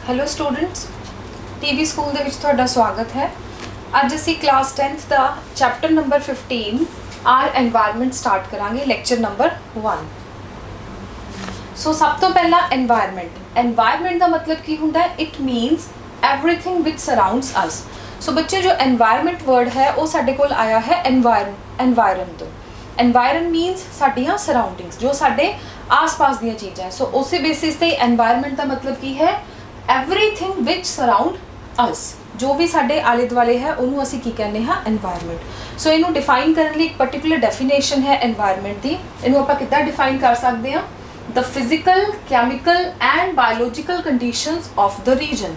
Hello students, TV school ਦੇ ਵਿੱਚ ਤੁਹਾਡਾ ਸਵਾਗਤ ਹੈ। ਅੱਜ ਅਸੀਂ ਕਲਾਸ 10th ਦਾ chapter number 15 our environment start ਕਰਾਂਗੇ, ਲੈਕਚਰ ਨੰਬਰ 1। ਸੋ ਸਭ ਤੋਂ ਪਹਿਲਾਂ এনवायरमेंट ਦਾ ਮਤਲਬ ਕੀ ਹੁੰਦਾ ਹੈ? It means everything which surrounds us. So बच्चे जो एनवायरमेंट वर्ड है वो साडे कोल आया है एनवायरन तो। एनवायरन मीनस साडियां सराउंडिंग्स, जो साडे आस पास दियां चीज़ां। सो उस बेसिस ते एनवायरमेंट का मतलब की है एवरीथिंग विच सराउंड अस, जो भी साडे आले दुआले है उन्होंने असी की कहने हाँ एनवायरमेंट। सो इनू डिफाइन करने लिए एक पर्टिकुलर डेफिनेशन है एनवायरमेंट की। इनू आपां किद्दां डिफाइन कर सकते हैं? The physical, chemical and biological conditions of the region.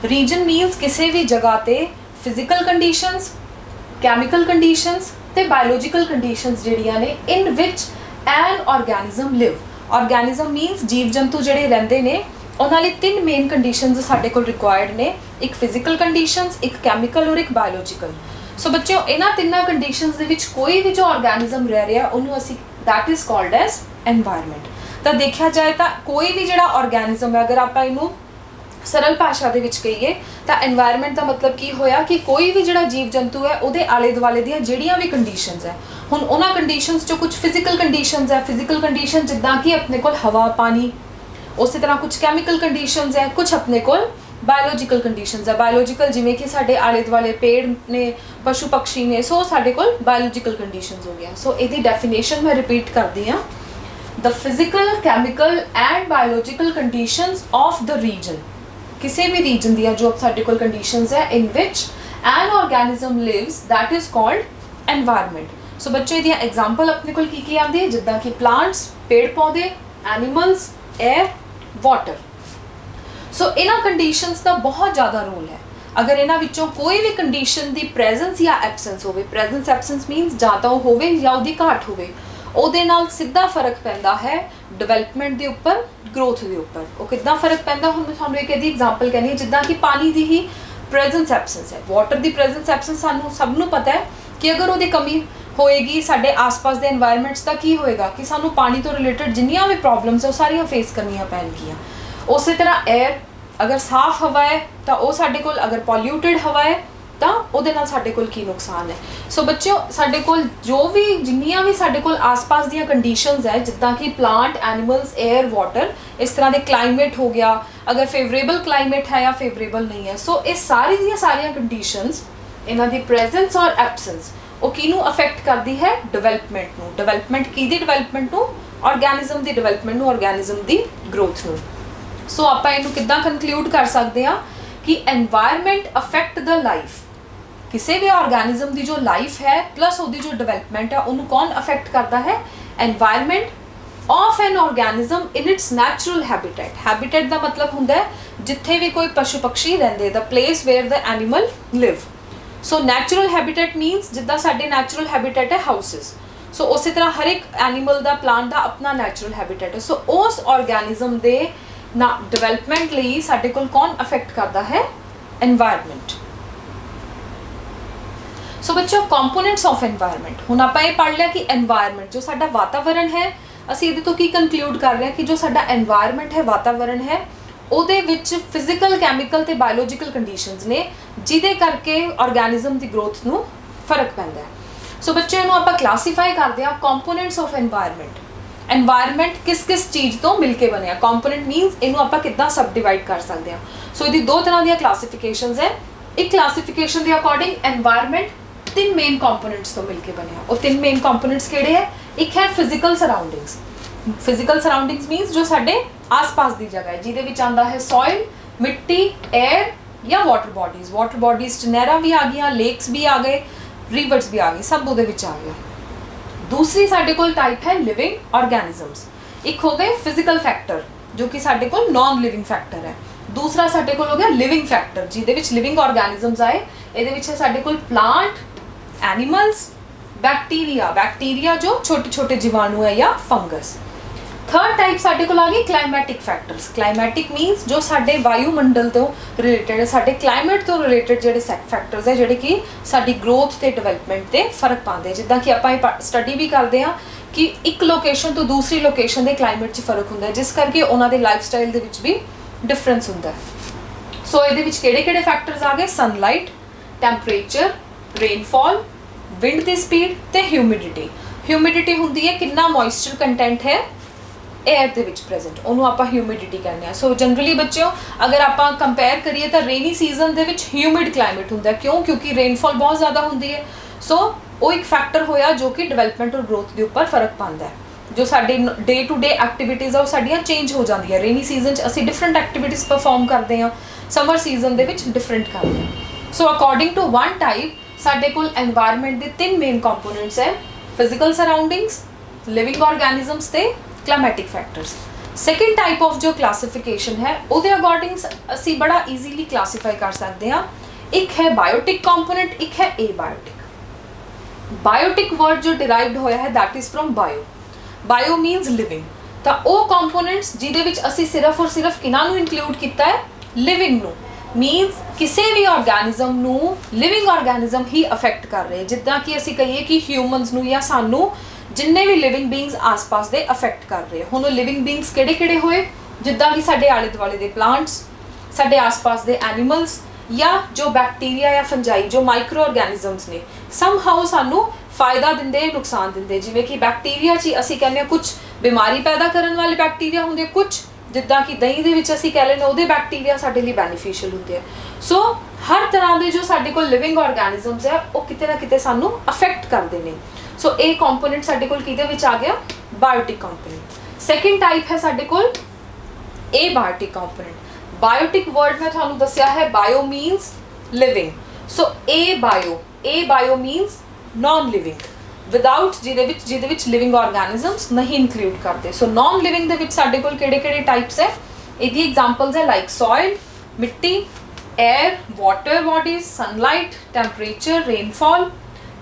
Region means किसी भी जगह ते फिजिकल कंडीशंस, कैमिकल कंडीशंस ते बायोलॉजिकल कंडीशंस जिहड़ियां ने in which an organism live. Organism means जीव जंतु जिहड़े रहिंदे ने, उन्हां लई तीन मेन कंडीशंस साडे कोल रिक्वायर्ड ने, एक फिजिकल कंडीशंस, एक कैमिकल और एक बायोलॉजिकल। सो बच्चों इन्हां तिन्नां कंडीशंस दे विच कोई भी जो ऑर्गेनिज्म रह रहा उन्होंने असी that is called as environment. तो देखा जाए तो कोई भी जिहड़ा ऑर्गेनिज्म है, अगर आपां इहनूं सरल भाषा दे विच कहीए तो एनवायरमेंट का मतलब की होया कि कोई भी जिहड़ा जीव जंतु है उहदे आले दुआले दियां जिहड़ियां भी कंडीशंस है। हुण उन्हां कंडीशंस चों कुछ फिजिकल कंडीशंस है, फिजिकल कंडीशन जिद्दां कि अपने कोल हवा पानी, उस तरह कुछ कैमिकल कंडीशंस है, कुछ अपने कोल बायोलॉजिकल कंडीशंस है। बायोलॉजिकल जिवें कि साडे आले दुआले पेड़ ने, पशु पक्षी ने, सो साडे कोल बायोलॉजिकल कंडीशंस हो गया। सो इहदी डेफिनेशन मैं रिपीट करदी हां, the physical, chemical and biological conditions of the region. किसी भी रीजन दियां जो साडे कोल कंडीशंस है in which an organism lives, that is called environment. So बच्चों इहदियां एग्जांपल अपने कोल की आंदी है, जिद्दां कि प्लांट्स, पेड़ पौधे, एनिमल्स, एयर, वाटर। सो इन्हां कंडीशंस का बहुत ज़्यादा रोल है। अगर इन्हां विचों कोई भी कंडीशन की प्रेजेंस या एबसेंस होवे, प्रेजेंस एबसेंस मीनस जां तां होवे या उहदी घाट होवे, ਉਹਦੇ ਨਾਲ ਸਿੱਧਾ ਫਰਕ ਪੈਂਦਾ ਹੈ ਡਿਵੈਲਪਮੈਂਟ ਦੇ ਉੱਪਰ, ਗਰੋਥ ਦੇ ਉੱਪਰ। ਉਹ ਕਿੱਦਾਂ ਫਰਕ ਪੈਂਦਾ? ਹੁਣ ਮੈਂ ਤੁਹਾਨੂੰ ਇੱਕ ਇਹਦੀ ਐਗਜ਼ਾਮਪਲ ਕਹਿੰਦੀ ਹਾਂ, ਜਿੱਦਾਂ ਕਿ ਪਾਣੀ ਦੀ ਹੀ ਪ੍ਰੈਜ਼ੈਂਸ ਐਬਸੈਂਸ ਹੈ, ਵਾਟਰ ਦੀ ਪ੍ਰੈਜ਼ੈਂਸ ਐਬਸੈਂਸ ਸਾਨੂੰ ਸਭ ਨੂੰ ਪਤਾ ਹੈ ਕਿ ਅਗਰ ਉਹਦੀ ਕਮੀ ਹੋਏਗੀ ਸਾਡੇ ਆਸ-ਪਾਸ ਦੇ এনवायरमेंट्स ਦਾ ਕੀ ਹੋਏਗਾ ਕਿ ਸਾਨੂੰ ਪਾਣੀ ਤੋਂ ਰਿਲੇਟਡ ਜਿੰਨੀਆਂ ਵੀ ਪ੍ਰੋਬਲਮਸ ਹੈ ਉਹ ਸਾਰੀਆਂ ਫੇਸ ਕਰਨੀਆਂ ਪੈਣਗੀਆਂ। ਉਸੇ ਤਰ੍ਹਾਂ 에ਅਰ, ਅਗਰ ਸਾਫ਼ ਹਵਾ ਹੈ ਤਾਂ ਉਹ ਸਾਡੇ ਕੋਲ, ਅਗਰ ਪੋਲਿਊਟਡ ਹਵਾ ਹੈ ਤਾਂ ਉਹਦੇ ਨਾਲ ਸਾਡੇ ਕੋਲ ਕੀ ਨੁਕਸਾਨ ਹੈ। ਸੋ ਬੱਚਿਓ ਸਾਡੇ ਕੋਲ ਜੋ ਵੀ ਜਿੰਨੀਆਂ ਵੀ ਸਾਡੇ ਕੋਲ ਆਸ-ਪਾਸ ਦੀਆਂ ਕੰਡੀਸ਼ਨਸ ਹੈ, ਜਿੱਦਾਂ ਕਿ ਪਲਾਂਟ, ਐਨੀਮਲਸ, 에ਅਰ, ਵਾਟਰ, ਇਸ ਤਰ੍ਹਾਂ ਦੇ ਕਲਾਈਮੇਟ ਹੋ ਗਿਆ, ਅਗਰ ਫੇਵਰੇਬਲ ਕਲਾਈਮੇਟ ਹੈ ਜਾਂ ਫੇਵਰੇਬਲ ਨਹੀਂ ਹੈ। ਸੋ ਇਹ ਸਾਰੀ ਦੀਆਂ ਸਾਰੀਆਂ ਕੰਡੀਸ਼ਨਸ, ਇਹਨਾਂ ਦੀ ਪ੍ਰੈਜ਼ੈਂਸ ਔਰ ਐਬਸੈਂਸ, ਉਹ ਕਿਹਨੂੰ ਅਫੈਕਟ ਕਰਦੀ ਹੈ? ਡਿਵੈਲਪਮੈਂਟ ਨੂੰ। ਡਿਵੈਲਪਮੈਂਟ ਕਿਹਦੀ ਡਿਵੈਲਪਮੈਂਟ ਨੂੰ? ਆਰਗੈਨਿਜ਼ਮ ਦੀ ਡਿਵੈਲਪਮੈਂਟ ਨੂੰ, ਆਰਗੈਨਿਜ਼ਮ ਦੀ ਗਰੋਥ ਨੂੰ। ਸੋ ਆਪਾਂ ਇਹਨੂੰ ਕਿੱਦਾਂ ਕਨਕਲੂਡ ਕਰ ਸਕਦੇ ਹਾਂ ਕਿ एनवायरमेंट अफेक्ट द लाइफ। किसी भी ऑर्गेनिज्म की जो लाइफ है प्लस उसकी जो डिवेलपमेंट है उन्होंने कौन अफेक्ट करता है? Environment of an organism in its natural habitat. Habitat का मतलब होंदा है जिथे भी कोई पशु पक्षी रहिंदे, the place where the animal live. So natural habitat means जिद्दां साडे नैचुरल हैबिटेट है हाउसिस, सो उस तरह हर एक एनिमल का, प्लांट का अपना नैचुरल हैबिटेट है। सो उस ऑर्गेनिज्म के ना डिवेलपमेंट लई साडे कोल कौन अफेक्ट करता है? एनवायरमेंट। सो बच्चों कंपोनेंट्स ऑफ एनवायरमेंट, हुण आपां ये पढ़ लिया कि एनवायरमेंट जो साडा वातावरण है, असीं इहदे तो की कंक्लूड कर रहे हैं कि जो साडा एनवायरमेंट है, वातावरण है, ਉਹਦੇ ਵਿੱਚ ਫਿਜ਼ੀਕਲ, ਕੈਮੀਕਲ ਤੇ ਬਾਇਓਲੋਜੀਕਲ ਕੰਡੀਸ਼ਨਸ ਨੇ ਜਿਹਦੇ ਕਰਕੇ ਆਰਗੈਨਿਜ਼ਮ ਦੀ ਗਰੋਥ ਨੂੰ ਫਰਕ ਪੈਂਦਾ ਹੈ। ਸੋ ਬੱਚਿਆਂ ਨੂੰ ਆਪਾਂ ਕਲਾਸੀਫਾਈ ਕਰਦੇ ਹਾਂ ਕੰਪੋਨੈਂਟਸ ਆਫ एनवायरमेंट। एनवायरमेंट किस किस चीज़ तो मिलके बनया? कंपोनेंट मीनस इनू आपां किद्दां सब डिवाइड कर सकते हैं। सो इहदी दो तरह दी क्लासीफिकेशंस है। एक क्लासीफिकेशन के अकॉर्डिंग एनवायरमेंट तीन मेन कंपोनेंट्स तो मिलके बनया। और तीन मेन कंपोनेंट्स किहड़े है? एक है फिजिकल सराउंडिंग्स। फिजिकल सराउंडिंग्स मीनस जो साडे आस-पास की जगह है, जिहदे विच आंदा है सॉइल, मिट्टी, एयर या वाटर बॉडीज़। वाटर बॉडीज़ च नहरां भी आ गई, लेक्स भी आ गए, रिवर्स भी आ गई, सब उहदे विच आ गया। दूसरी साडे कोल टाइप है लिविंग ऑर्गेनिजम्स। एक हो गए फिजिकल फैक्टर जो कि साडे कोल नॉन लिविंग फैक्टर है। दूसरा साडे कोल हो गया लिविंग फैक्टर, जिहदे विच लिविंग ऑर्गेनिजम्स आए। इहदे विच है साडे कोल प्लांट, एनिमल्स, बैक्टीरिया, बैक्टीरिया जो छोटे छोटे जीवाणु है या फंगस। थर्ड टाइप साडे कोल आ गई क्लाइमैटिक फैक्टर्स। क्लाइमैटिक मीनस जो साडे वायुमंडल तो रिलेटेड है, साडे क्लाइमेट तो रिलेटेड जिहड़े फैक्टर्स है जिहड़े कि साडी ग्रोथ ते डिवेलपमेंट ते फर्क पाते। जिद्दां कि आपां स्टडी भी करते हैं कि एक लोकेशन तो दूसरी लोकेशन के क्लाइमेट च फर्क हुंदा है, जिस करके उन्हां दे लाइफ स्टाइल दे विच भी डिफरेंस हुंदा है। सो ये किहड़े फैक्टर्स आ गए? सनलाइट, टैंपरेचर, रेनफॉल, विंड की स्पीड ते ह्यूमिडिटी। ह्यूमिडिटी हुंदी है कितना मॉइस्चर कंटेंट है एयर के विच प्रेजेंट, उन्होंने आप ह्यूमिडिटी कहने हैं। सो जनरली बच्चों अगर आप कंपेयर करिए तो रेनी सीजन के विच ह्यूमिड क्लाइमेट होंगे, क्यों? क्योंकि रेनफॉल बहुत ज़्यादा होंगी है। सो वो एक फैक्टर होया जो कि डिवेलपमेंट और ग्रोथ के उपर फर्क पाता है। जो साडी डे टू डे एक्टिविटीज़ है वो साडियां चेंज हो जाती है। रेनी सीजन असी डिफरेंट एक्टिविटीज़ परफॉर्म करते हैं, समर सीजन के विच डिफरेंट करते हैं। So according to one type साडे कोल एनवायरनमेंट के 3 मेन कंपोनेंट्स है, फिजिकल सराउंडिंग्स, लिविंग ऑर्गेनिजम्स ते climatic factors. Second type of जो क्लासीफिकेशन है वो अकॉर्डिंग असी बड़ा ईजीली क्लासीफाई कर सकते हैं। एक है बायोटिक कंपोनेंट, एक है एबायोटिक। बायोटिक वर्ड जो डिराइव्ड होया है that is from bio. Bio means living. तो वो कंपोनेंट्स जिहदे विच असी सिर्फ और सिर्फ किन्हां नूं इंक्लूड किया है? लिविंग नूं। मीनस किसी भी ऑर्गेनिज्म नूं लिविंग ऑर्गेनिज्म ही अफेक्ट कर रहे, जिद्दां कि असी कहिए कि ह्यूमनस नूं या सानूं जिन्ने भी लिविंग बींग्स आस पास दे अफेक्ट कर रहे। हुण लिविंग बींग्स किहड़े होए? जिद्दां कि साडे आले दुआले दे प्लांट्स, साडे आस पास दे एनीमल्स, या जो बैक्टीरिया या फंजाई जो माइक्रो ऑर्गेनिजम्स ने समहाउ सानू फायदा दिंदे नुकसान दिंदे। जिवें कि बैक्टीरिया ची असी कहने कुछ बीमारी पैदा करने वाले बैक्टीरिया होंगे, कुछ जिद्दां कि दही दे विच असी कह लैंदे उहदे बैक्टीरिया साडे लई बेनीफिशियल होंदे है। सो हर तरह के जो साडे कोल लिविंग ऑर्गेनिजम्स है वो किते ना किते सानू अफेक्ट करते हैं। सो ये कंपोनेंट साडे कोल किहदे विच आ गया? Biotic component. सैकेंड टाइप है साडे कोल एबायोटिक कंपोनेंट। बायोटिक वर्ड में थानू दस्या है bio means living. So a bio means non living, without जिहदे विच लिविंग ऑर्गेनिजम्स नहीं इंक्लूड करते। सो नॉन लिविंग दे विच साडे कोल किहड़े टाइप्स है? इहदी एग्जांपल्स है लाइक सॉइल, मिट्टी, air, water bodies, sunlight, temperature, rainfall,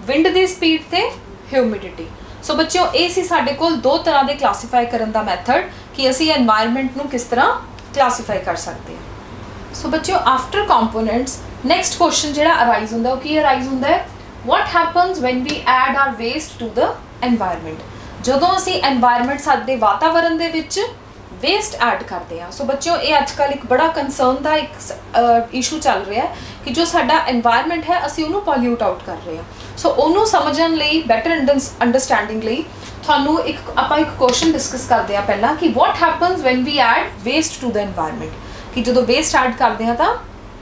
wind की स्पीड ते ह्यूमिडिटी। सो बच्चों ये सी साडे कोल 2 तरह के क्लासीफाई करने का मैथड कि असी एनवायरनमेंट नूं किस तरह क्लासीफाई कर सकते हैं। सो बच्चों आफ्टर कंपोनेंट्स नैक्सट क्वेश्चन जो अराइज होंदा वो की अराइज होंदा है? What happens when we add our waste to the environment. जदों असी एनवायरनमेंट साडे वातावरण दे विच वेस्ट ऐड करते हैं। सो बच्चों ये अजकल एक बड़ा कंसर्न का एक इशू चल रहा है कि जो साडा एनवायरनमेंट है असी उन्होंने पॉल्यूट आउट कर रहे हैं। सो उन्होंने समझण लई बैटर अंडरस्टैंडिंग लई थानू एक क्वेश्चन डिस्कस करते हैं पहला कि what happens when we add waste to the environment, कि जो वेस्ट ऐड करते हैं तो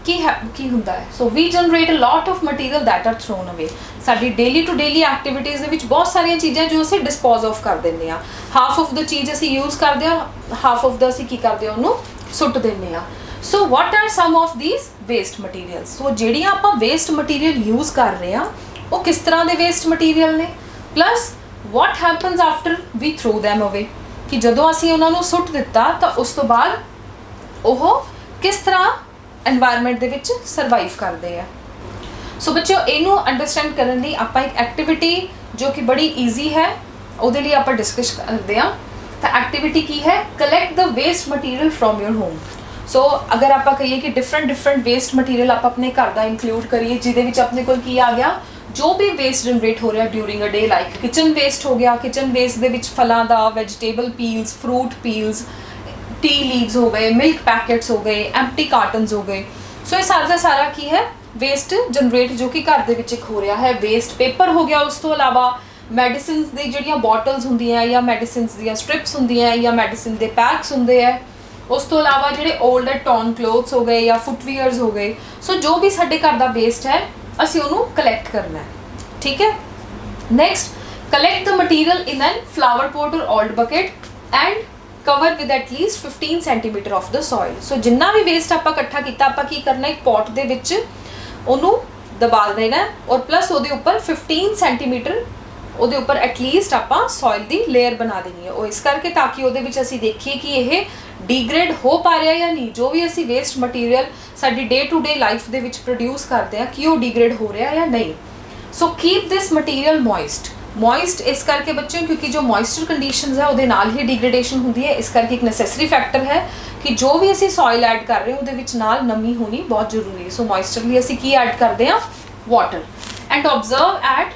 की होंदा है? So we generate a lot of material that are thrown away. साडी डेली टू डेली एक्टिविटीज़ दे विच बहुत सारिया चीज़ां जो असीं डिस्पोज ऑफ कर देंगे हैं। हाफ ऑफ द चीज़ असीं यूज़ करते हैं, हाफ ऑफ द असीं की करते हैं उन्होंने सुट देंगे हैं। So what are some of these waste materials? So जिहड़ियां आपां वेस्ट मटीरियल यूज़ कर रहे हैं वो किस तरह के वेस्ट मटीरियल ने, plus what happens after we throw them away, कि जदों असीं उन्होंने सुट दिता तो उस तो बाद वो किस तरह एनवायरनमेंट दे विच सर्वाइव करते हैं। सो बच्चों इनू अंडरस्टैंड करने लई आपां एक एक्टिविटी जो कि बड़ी ईजी है उहदे लई आपां डिस्कस करते हैं। तो एक्टिविटी की है? Collect the waste material from your home. So अगर आप कहिए कि डिफरेंट वेस्ट मटीरियल आप अपने घर का इंक्लूड करिए जिहदे विच अपने कोल की आ गया जो भी वेस्ट जनरेट हो रहा during a day, like kitchen waste हो गया। किचन वेस्ट दे विच फलों का, vegetable peels, fruit peels, tea leaves हो गए, मिल्क पैकेट्स हो गए, एम्प्टी कार्टन्स हो गए। सो ये सारा का सारा की है वेस्ट जनरेट जो कि घर के हो रहा है। वेस्ट पेपर हो गया, उस तो अलावा मैडिसिन दी जिहड़ियां बॉटल्स होंदियां या मैडिसिन दी स्ट्रिप्स होंदियां या मैडिसिन के पैक्स होंदे है। उस तो अलावा जिहड़े ओल्ड टॉर्न क्लोथ्स हो गए या फुटवीयर्स हो गए। सो जो भी साडे घर का वेस्ट है असीं उहनूं कलैक्ट करना है। ठीक है। Next, collect the material in an flower pot or old bucket and cover with at least 15 centimeter of the soil. So जिन्ना भी वेस्ट आप इकट्ठा किया आप की करना, एक पॉट दे विच उन्होंने दबा देना और प्लस वो उपर 15 सेंटीमीटर वो उपर एटलीस्ट आप सॉइल की लेयर बना देनी है। वो इस करके ताकि वो असी देखिए कि यह डिग्रेड हो पा रहा या नहीं। जो भी असी वेस्ट मटीरियल साडी डे टू डे लाइफ दे विच प्रोड्यूस करते हैं कि वो डिग्रेड हो रहा या नहीं। So keep this material moist इस करके बच्चों क्योंकि जो मॉइस्चर कंडीशंस है वो नाल ही डिग्रेडेशन होती है। इस करके एक नैसेसरी फैक्टर है कि जो भी असी सॉइल ऐड कर रहे हैं उहदे विच नाल नमी होनी बहुत जरूरी है। सो मॉइस्चर लिए असी की ऐड करते हैं? Water. And observe at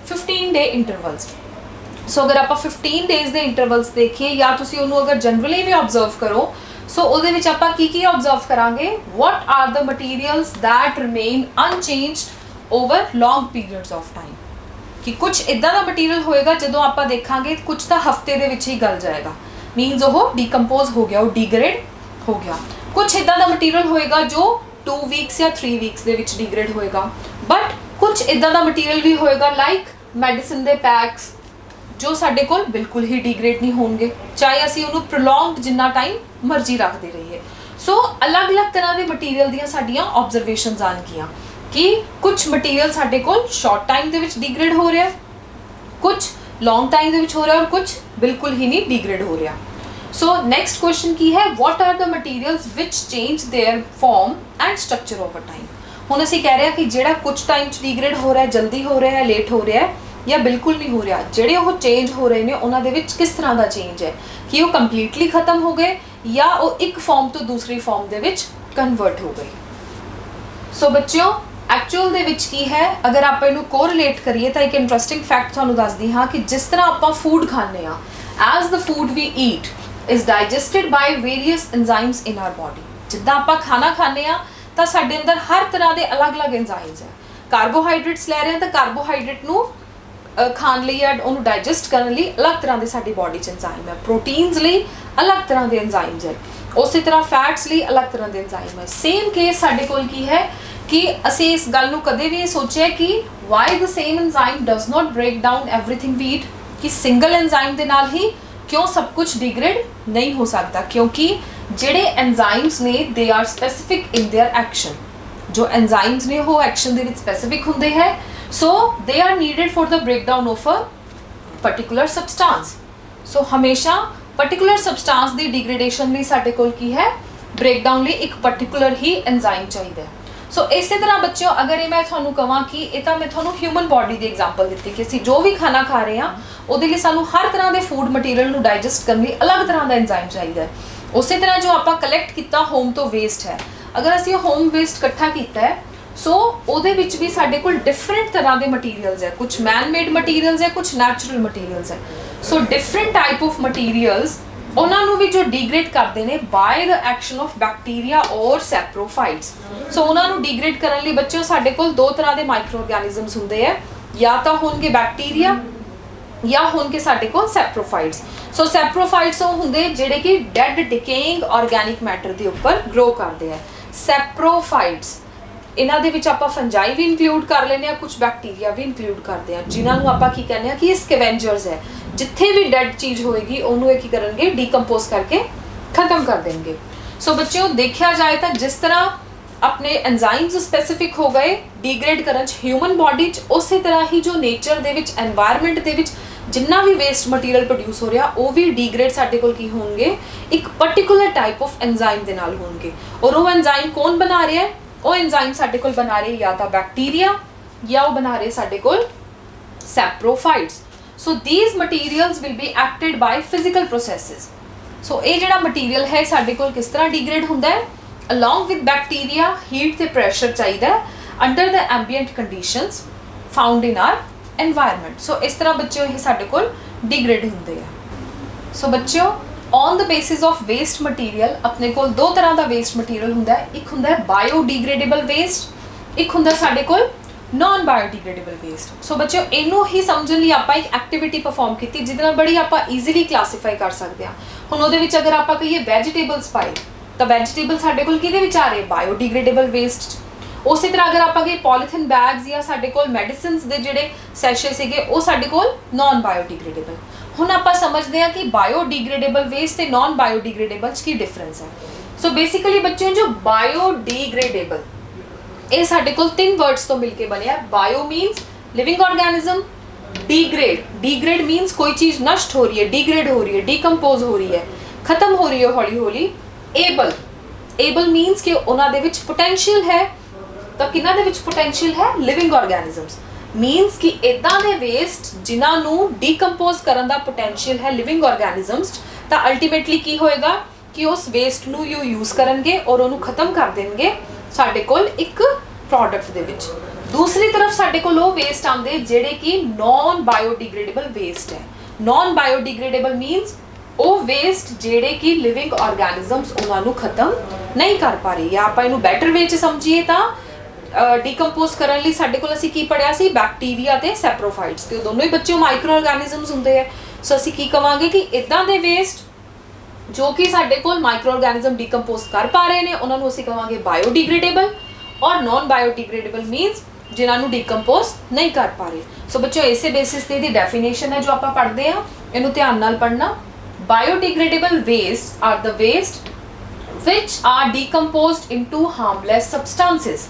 15 day intervals. So अगर आप 15 डेज के इंटरवल्स देखिए या तुसी उन्होंने अगर जनरली भी ऑबजर्व करो ਸੋ ਉਹਦੇ ਵਿੱਚ ਆਪਾਂ ਕੀ ਆਬਜ਼ਰਵ ਕਰਾਂਗੇ, what are the materials that remain unchanged over long periods of time, ਕਿ ਕੁਝ ਇਦਾਂ ਦਾ ਮਟੀਰੀਅਲ ਹੋਏਗਾ ਜਦੋਂ ਆਪਾਂ ਦੇਖਾਂਗੇ ਕੁਝ ਤਾਂ ਹਫਤੇ ਦੇ ਵਿੱਚ ਹੀ ਗਲ ਜਾਏਗਾ, ਮੀਨਸ ਉਹ ਡੀਕੰਪੋਜ਼ ਹੋ ਗਿਆ, ਉਹ ਡੀਗ੍ਰੇਡ ਹੋ ਗਿਆ। ਕੁਝ ਇਦਾਂ ਦਾ ਮਟੀਰੀਅਲ ਹੋਏਗਾ ਜੋ 2 ਵੀਕਸ ਜਾਂ 3 ਵੀਕਸ ਦੇ ਵਿੱਚ ਡੀਗ੍ਰੇਡ ਹੋਏਗਾ, ਬਟ ਕੁਝ ਇਦਾਂ ਦਾ ਮਟੀਰੀਅਲ ਵੀ ਹੋਏਗਾ ਲਾਈਕ ਮੈਡੀਸਿਨ ਦੇ ਪੈਕਸ ਜੋ ਸਾਡੇ ਕੋਲ ਬਿਲਕੁਲ ਹੀ ਡੀਗ੍ਰੇਡ ਨਹੀਂ ਹੋਣਗੇ, ਚਾਹੇ ਅਸੀਂ ਉਹਨੂੰ ਪ੍ਰੋਲੋਂਗਡ ਜਿੰਨਾ ਟਾਈਮ ਮਰਜ਼ੀ ਰੱਖਦੇ ਰਹੀਏ। ਸੋ ਅਲੱਗ-ਅਲੱਗ ਤਰ੍ਹਾਂ ਦੇ ਮਟੀਰੀਅਲ ਦੀਆਂ ਸਾਡੀਆਂ ਆਬਜ਼ਰਵੇਸ਼ਨਸ ਆਣਗੀਆਂ ਕਿ ਕੁਝ ਮਟੀਰੀਅਲ ਸਾਡੇ ਕੋਲ ਸ਼ਾਰਟ ਟਾਈਮ ਦੇ ਵਿੱਚ ਡੀਗ੍ਰੇਡ ਹੋ ਰਿਹਾ, ਕੁਝ ਲੌਂਗ ਟਾਈਮ ਦੇ ਵਿੱਚ ਹੋ ਰਿਹਾ ਔਰ ਕੁਝ ਬਿਲਕੁਲ ਹੀ ਨਹੀਂ ਡੀਗ੍ਰੇਡ ਹੋ ਰਿਹਾ। ਸੋ ਨੈਕਸਟ ਕੁਐਸਚਨ ਕੀ ਹੈ, what are the materials which change their form and structure over time। ਹੁਣ ਅਸੀਂ ਕਹਿ ਰਹੇ ਹਾਂ ਕਿ ਜਿਹੜਾ ਕੁਝ ਟਾਈਮ 'ਚ ਡੀਗ੍ਰੇਡ ਹੋ ਰਿਹਾ, ਜਲਦੀ ਹੋ ਰਿਹਾ ਹੈ, ਲੇਟ ਹੋ ਰਿਹਾ ਹੈ ਜਾਂ ਬਿਲਕੁਲ ਨਹੀਂ ਹੋ ਰਿਹਾ, ਜਿਹੜੇ ਉਹ ਚੇਂਜ ਹੋ ਰਹੇ ਨੇ ਉਹਨਾਂ ਦੇ ਵਿੱਚ ਕਿਸ ਤਰ੍ਹਾਂ ਦਾ ਚੇਂਜ ਹੈ, ਕਿ ਉਹ ਕੰਪਲੀਟਲੀ ਖਤਮ ਹੋ ਗਏ ਜਾਂ ਉਹ ਇੱਕ ਫਾਰਮ ਤੋਂ ਦੂਸਰੀ ਫਾਰਮ ਦੇ ਵਿੱਚ ਕਨਵਰਟ ਹੋ ਗਏ। ਸੋ ਬੱਚਿਓ ਐਕਚੁਅਲ ਦੇ ਵਿੱਚ ਕੀ ਹੈ, ਅਗਰ ਆਪਾਂ ਇਹਨੂੰ ਕੋਰਿਲੇਟ ਕਰੀਏ ਤਾਂ ਇੱਕ ਇੰਟਰਸਟਿੰਗ ਫੈਕਟ ਤੁਹਾਨੂੰ ਦੱਸਦੀ ਹਾਂ ਕਿ ਜਿਸ ਤਰ੍ਹਾਂ ਆਪਾਂ ਫੂਡ ਖਾਂਦੇ ਹਾਂ, as the food we eat is digested by various enzymes in our body. ਜਿੱਦਾਂ ਆਪਾਂ ਖਾਣਾ ਖਾਂਦੇ ਹਾਂ ਤਾਂ ਸਾਡੇ ਅੰਦਰ ਹਰ ਤਰ੍ਹਾਂ ਦੇ ਅਲੱਗ-ਅਲੱਗ ਐਂਜ਼ਾਈਮਸ ਹੈ। ਕਾਰਬੋਹਾਈਡਰੇਟਸ ਲੈ ਰਹੇ ਹਾਂ ਤਾਂ ਕਾਰਬੋਹਾਈਡਰੇਟ ਨੂੰ ਖਾਣ ਲਈ ਜਾਂ ਉਹਨੂੰ ਡਾਈਜੈਸਟ ਕਰਨ ਲਈ ਅਲੱਗ ਤਰ੍ਹਾਂ ਦੇ ਸਾਡੀ ਬਾਡੀ 'ਚ ਐਂਜ਼ਾਈਮ ਹੈ, ਪ੍ਰੋਟੀਨਸ ਲਈ ਅਲੱਗ ਤਰ੍ਹਾਂ ਦੇ ਐਂਜ਼ਾਈਮਸ ਹੈ, ਉਸੇ ਤਰ੍ਹਾਂ ਫੈਟਸ ਲਈ ਅਲੱਗ ਤਰ੍ਹਾਂ ਦੇ ਐਂਜ਼ਾਈਮ ਹੈ। ਸੇਮ ਕੇਸ ਸਾਡੇ ਕੋਲ ਕੀ ਹੈ ਕਿ ਅਸੀਂ ਇਸ ਗੱਲ ਨੂੰ ਕਦੇ ਵੀ ਸੋਚਿਆ ਕਿ why the same enzyme does not break down everything we eat, ਕਿ ਸਿੰਗਲ ਐਂਜ਼ਾਈਮ ਦੇ ਨਾਲ ਹੀ ਕਿਉਂ ਸਭ ਕੁਝ ਡੀਗ੍ਰੇਡ ਨਹੀਂ ਹੋ ਸਕਦਾ, ਕਿਉਂਕਿ ਜਿਹੜੇ ਐਂਜ਼ਾਈਮਸ ਨੇ they are specific in there action. ਜੋ ਐਂਜ਼ਾਈਮਸ ਨੇ ਉਹ ਐਕਸ਼ਨ ਦੇ ਵਿੱਚ ਸਪੈਸੀਫਿਕ ਹੁੰਦੇ ਹੈ, so they are needed for the breakdown of a particular substance. So हमेशा पर्टिकुलर सबस्टांस ਦੀ ਡੀਗ੍ਰੇਡੇਸ਼ਨ ਲਈ ਸਾਡੇ ਕੋਲ ਕੀ ਹੈ, ਬ੍ਰੇਕਡਾਊਨ ਲਈ ਇੱਕ ਪਾਰਟਿਕੂਲਰ ਹੀ ਐਂਜ਼ਾਈਮ ਚਾਹੀਦਾ ਹੈ। ਸੋ ਇਸੇ ਤਰ੍ਹਾਂ ਬੱਚਿਓ ਅਗਰ ਇਹ ਮੈਂ ਤੁਹਾਨੂੰ ਕਹਾਂ ਕਿ ਇਹ ਤਾਂ ਮੈਂ ਤੁਹਾਨੂੰ ਹਿਊਮਨ ਬਾਡੀ ਦੀ ਐਗਜ਼ਾਮਪਲ ਦਿੱਤੀ ਕਿ ਅਸੀਂ ਜੋ ਵੀ ਖਾਣਾ ਖਾ ਰਹੇ ਹਾਂ ਉਹਦੇ ਲਈ ਸਾਨੂੰ ਹਰ ਤਰ੍ਹਾਂ ਦੇ ਫੂਡ ਮਟੀਰੀਅਲ ਨੂੰ ਡਾਈਜੈਸਟ ਕਰਨ ਲਈ ਅਲੱਗ ਤਰ੍ਹਾਂ ਦਾ ਐਂਜ਼ਾਈਮ ਚਾਹੀਦਾ ਹੈ। ਉਸੇ ਤਰ੍ਹਾਂ ਜੋ ਆਪਾਂ ਕਲੈਕਟ ਕੀਤਾ ਹੋਮ ਤੋਂ ਵੇਸਟ ਹੈ, ਅਗਰ ਅਸੀਂ ਉਹ ਹੋਮ ਵੇਸਟ ਇਕੱਠਾ ਕੀਤਾ ਹੈ ਸੋ ਉਹਦੇ ਵਿੱਚ ਵੀ ਸਾਡੇ ਕੋਲ ਡਿਫਰੈਂਟ ਤਰ੍ਹਾਂ ਦੇ ਮਟੀਰੀਅਲਸ ਹੈ, ਕੁਝ ਮੈਨ ਮੇਡ ਮਟੀਰੀਅਲਸ ਹੈ, ਕੁਝ ਨੈਚੁਰਲ ਮਟੀਰੀਅਲਸ ਹੈ। ਸੋ ਡਿਫਰੈਂਟ ਟਾਈਪ ਆਫ ਮਟੀਰੀਅਲਸ ਉਹਨਾਂ ਨੂੰ ਵੀ ਜੋ ਡੀਗ੍ਰੇਡ ਕਰਦੇ ਨੇ bye the action of bacteria ਔਰ ਸੈਪਰੋਫਾਈਟਸ। ਸੋ ਉਹਨਾਂ ਨੂੰ ਡੀਗ੍ਰੇਡ ਕਰਨ ਲਈ ਬੱਚਿਓ ਸਾਡੇ ਕੋਲ ਦੋ ਤਰ੍ਹਾਂ ਦੇ ਮਾਈਕਰੋ ਆਰਗੈਨਿਜ਼ਮਸ ਹੁੰਦੇ ਆ, ਜਾਂ ਤਾਂ ਹੋਣਗੇ ਬੈਕਟੀਰੀਆ ਜਾਂ ਹੋਣਗੇ ਸਾਡੇ ਕੋਲ ਸੈਪਰੋਫਾਈਟਸ। ਸੋ ਸੈਪਰੋਫਾਈਟਸ ਉਹ ਹੁੰਦੇ ਜਿਹੜੇ ਕਿ ਡੈਡ ਡਿਕੇਇੰਗ ਆਰਗੈਨਿਕ ਮੈਟਰ ਦੇ ਉੱਪਰ ਗਰੋ ਕਰਦੇ ਆ। ਸੈਪਰੋਫਾਈਟਸ ਇਹਨਾਂ ਦੇ ਵਿੱਚ ਆਪਾਂ ਫੰਜਾਈ ਵੀ ਇਨਕਲੂਡ ਕਰ ਲੈਂਦੇ ਆ, ਕੁਝ ਬੈਕਟੀਰੀਆ ਵੀ ਇਨਕਲੂਡ ਕਰਦੇ ਆ, ਜਿਨ੍ਹਾਂ ਨੂੰ ਆਪਾਂ ਕੀ ਕਹਿੰਦੇ ਆ ਕਿ ਇਹ ਸਕੈਵੈਂਜਰਸ ਹੈ। ਜਿੱਥੇ ਵੀ ਡੈਡ ਚੀਜ਼ ਹੋਏਗੀ ਉਹਨੂੰ ਇਹ ਕੀ ਕਰਨਗੇ, ਡੀਕੰਪੋਜ਼ ਕਰਕੇ ਖਤਮ ਕਰ ਦੇਣਗੇ। ਸੋ ਬੱਚਿਓ ਦੇਖਿਆ ਜਾਏ ਤਾਂ ਜਿਸ ਤਰ੍ਹਾਂ ਆਪਣੇ ਐਂਜ਼ਾਈਮਸ ਸਪੈਸੀਫਿਕ ਹੋ ਗਏ ਡੀਗ੍ਰੇਡ ਕਰਨ 'ਚ ਹਿਊਮਨ ਬਾਡੀ 'ਚ, ਉਸੇ ਤਰ੍ਹਾਂ ਹੀ ਜੋ ਨੇਚਰ ਦੇ ਵਿੱਚ ਐਨਵਾਇਰਨਮੈਂਟ ਦੇ ਵਿੱਚ ਜਿੰਨਾ ਵੀ ਵੇਸਟ ਮਟੀਰੀਅਲ ਪ੍ਰੋਡਿਊਸ ਹੋ ਰਿਹਾ ਉਹ ਵੀ ਡੀਗ੍ਰੇਡ ਸਾਡੇ ਕੋਲ ਕੀ ਹੋਣਗੇ, ਇੱਕ ਪਾਰਟਿਕੂਲਰ ਟਾਈਪ ਆਫ ਐਂਜ਼ਾਈਮ ਦੇ ਨਾਲ ਹੋਣਗੇ। ਔਰ ਉਹ ਐਂਜ਼ਾਈਮ ਕੌਣ ਬਣਾ ਰਿਹਾ ਹੈ, ਉਹ ਐਂਜ਼ਾਈਮ ਸਾਡੇ ਕੋਲ ਬਣਾ ਰਹੇ ਜਾਂ ਤਾਂ ਬੈਕਟੀਰੀਆ ਜਾਂ ਉਹ ਬਣਾ ਰਹੇ ਸਾਡੇ ਕੋਲ ਸੈਪਰੋਫਾਈਟਸ। ਸੋ these materials will be acted by physical processes। ਸੋ ਇਹ ਜਿਹੜਾ ਮਟੀਰੀਅਲ ਹੈ ਸਾਡੇ ਕੋਲ ਕਿਸ ਤਰ੍ਹਾਂ ਡੀਗ੍ਰੇਡ ਹੁੰਦਾ ਹੈ, along with bacteria heat ਤੇ pressure ਚਾਹੀਦਾ ਹੈ under the ambient conditions found in our environment। ਸੋ ਇਸ ਤਰ੍ਹਾਂ ਬੱਚਿਓ ਇਹ ਸਾਡੇ ਕੋਲ ਡੀਗ੍ਰੇਡ ਹੁੰਦੇ ਆ। ਸੋ ਬੱਚਿਓ on the basis of waste material ਆਪਣੇ ਕੋਲ ਦੋ ਤਰ੍ਹਾਂ ਦਾ ਵੇਸਟ ਮਟੀਰੀਅਲ ਹੁੰਦਾ ਹੈ, ਇੱਕ ਹੁੰਦਾ ਹੈ ਬਾਇਓਡੀਗ੍ਰੇਡੇਬਲ ਵੇਸਟ, ਇੱਕ ਹੁੰਦਾ ਸਾਡੇ ਕੋਲ ਨॉन ਬਾਇਓਡੀਗ੍ਰੇਡੇਬਲ ਵੇਸਟ। ਸੋ ਬੱਚਿਓ ਇਹਨੂੰ ਹੀ ਸਮਝਣ ਲਈ ਆਪਾਂ ਇੱਕ ਐਕਟੀਵਿਟੀ ਪਰਫਾਰਮ ਕੀਤੀ ਜਿਹਦੇ ਨਾਲ ਬੜੀ ਆਪਾਂ ਈਜ਼ੀਲੀ ਕਲਾਸੀਫਾਈ ਕਰ ਸਕਦੇ ਹਾਂ। ਹੁਣ ਉਹਦੇ ਵਿੱਚ ਅਗਰ ਆਪਾਂ ਕਹੀਏ ਵੈਜੀਟੇਬਲਸ ਪਾਏ ਤਾਂ ਵੈਜੀਟੇਬਲ ਸਾਡੇ ਕੋਲ ਕਿਹਦੇ ਵਿੱਚ ਆ ਰਹੇ, ਬਾਇਓਡੀਗ੍ਰੇਡੇਬਲ ਵੇਸਟ। ਉਸੇ ਤਰ੍ਹਾਂ ਅਗਰ ਆਪਾਂ ਕਹੀਏ ਪੋਲੀਥੀਨ ਬੈਗਸ ਜਾਂ ਸਾਡੇ ਕੋਲ ਮੈਡੀਸਿਨਸ ਦੇ ਜਿਹੜੇ ਸੈਸ਼ੇ ਸੀਗੇ ਉਹ ਸਾਡੇ ਕੋਲ ਨॉन ਬਾਇਓਡੀਗ੍ਰੇਡੇਬਲ। ਹੁਣ ਆਪਾਂ ਸਮਝਦੇ ਹਾਂ ਕਿ ਬਾਇਓਡੀਗ੍ਰੇਡੇਬਲ ਵੇਸਟ ਤੇ ਨॉन ਬਾਇਓਡੀਗ੍ਰੇਡੇਬਲ 'ਚ ਕੀ ਡਿਫਰੈਂਸ ਹੈ। ਸੋ ਬੇਸਿਕਲੀ ਬੱਚਿਓ ਜੋ ਬਾਇਓਡੀਗ੍ਰੇਡੇਬਲ ਇਹ ਸਾਡੇ ਕੋਲ ਤਿੰਨ ਵਰਡਸ ਤੋਂ ਮਿਲ ਕੇ ਬਣਿਆ। Bio means living organism, degrade means ਕੋਈ ਚੀਜ਼ ਨਸ਼ਟ ਹੋ ਰਹੀ ਹੈ, ਡੀਗ੍ਰੇਡ ਹੋ ਰਹੀ ਹੈ, ਡੀਕੰਪੋਜ਼ ਹੋ ਰਹੀ ਹੈ, ਖਤਮ ਹੋ ਰਹੀ ਹੈ ਹੌਲੀ ਹੌਲੀ। ਏਬਲ ਮੀਨਸ ਕਿ ਉਹਨਾਂ ਦੇ ਵਿੱਚ ਪੋਟੈਂਸ਼ੀਅਲ ਹੈ, ਤਾਂ ਕਿਹਨਾਂ ਦੇ ਵਿੱਚ ਪੋਟੈਂਸ਼ੀਅਲ ਹੈ, ਲਿਵਿੰਗ ਆਰਗੈਨਿਜ਼ਮਸ। ਮੀਨਸ ਕਿ ਇਦਾਂ ਦੇ ਵੇਸਟ ਜਿਨ੍ਹਾਂ ਨੂੰ ਡੀਕੰਪੋਜ਼ ਕਰਨ ਦਾ ਪੋਟੈਂਸ਼ੀਅਲ ਹੈ ਲਿਵਿੰਗ ਆਰਗੈਨਿਜ਼ਮਸ, ਤਾਂ ਅਲਟੀਮੇਟਲੀ ਕੀ ਹੋਏਗਾ ਕਿ ਉਸ ਵੇਸਟ ਨੂੰ ਯੂਜ਼ ਕਰਨਗੇ ਔਰ ਉਹਨੂੰ ਖਤਮ ਕਰ ਦੇਣਗੇ ਸਾਡੇ ਕੋਲ ਇੱਕ ਪ੍ਰੋਡਕਟ ਦੇ ਵਿੱਚ। ਦੂਸਰੀ ਤਰਫ ਸਾਡੇ ਕੋਲ ਉਹ ਵੇਸਟ ਆਉਂਦੇ ਜਿਹੜੇ ਕਿ ਨॉन ਬਾਇਓਡੀਗ੍ਰੇਡੇਬਲ ਵੇਸਟ ਹੈ। ਨॉन ਬਾਇਓਡੀਗ੍ਰੇਡੇਬਲ ਮੀਨਸ ਉਹ ਵੇਸਟ ਜਿਹੜੇ ਕਿ ਲਿਵਿੰਗ ਆਰਗੈਨਿਜ਼ਮਸ ਉਹਨਾਂ ਨੂੰ ਖਤਮ ਨਹੀਂ ਕਰ ਪਾ ਰਹੇ, ਜਾਂ ਆਪਾਂ ਇਹਨੂੰ ਬੈਟਰ ਵੇ 'ਚ ਸਮਝੀਏ ਤਾਂ ਡੀਕੰਪੋਜ਼ ਕਰਨ ਲਈ ਸਾਡੇ ਕੋਲ ਅਸੀਂ ਕੀ ਪੜਿਆ ਸੀ, ਬੈਕਟੀਰੀਆ ਤੇ ਸੈਪਰੋਫਾਈਟਸ, ਤੇ ਉਹ ਦੋਨੋਂ ਹੀ ਬੱਚੇ ਮਾਈਕਰੋ ਆਰਗੈਨਿਜ਼ਮਸ ਹੁੰਦੇ ਆ। ਸੋ ਅਸੀਂ ਕੀ ਕਵਾਂਗੇ ਕਿ ਇਦਾਂ ਦੇ ਵੇਸਟ ਜੋ ਕਿ ਸਾਡੇ ਕੋਲ ਮਾਈਕਰੋ ਆਰਗੈਨਿਜ਼ਮ ਡੀਕੰਪੋਜ਼ ਕਰ ਪਾ ਰਹੇ ਨੇ ਉਹਨਾਂ ਨੂੰ ਅਸੀਂ ਕਵਾਂਗੇ ਬਾਇਓਡੀਗ੍ਰੇਡੇਬਲ, ਔਰ ਨॉन ਬਾਇਓਡੀਗ੍ਰੇਡੇਬਲ ਮੀਨਸ ਜਿਨ੍ਹਾਂ ਨੂੰ ਡੀਕੰਪੋਜ਼ ਨਹੀਂ ਕਰ ਪਾ ਰਹੇ। ਸੋ ਬੱਚਿਓ ਇਸੇ ਬੇਸਿਸ ਤੇ ਦੀ ਡੈਫੀਨੇਸ਼ਨ ਹੈ ਜੋ ਆਪਾਂ ਪੜ੍ਹਦੇ ਆ, ਇਹਨੂੰ ਧਿਆਨ ਨਾਲ ਪੜ੍ਹਨਾ। Biodegradable waste R the waste which are decomposed into harmless substances।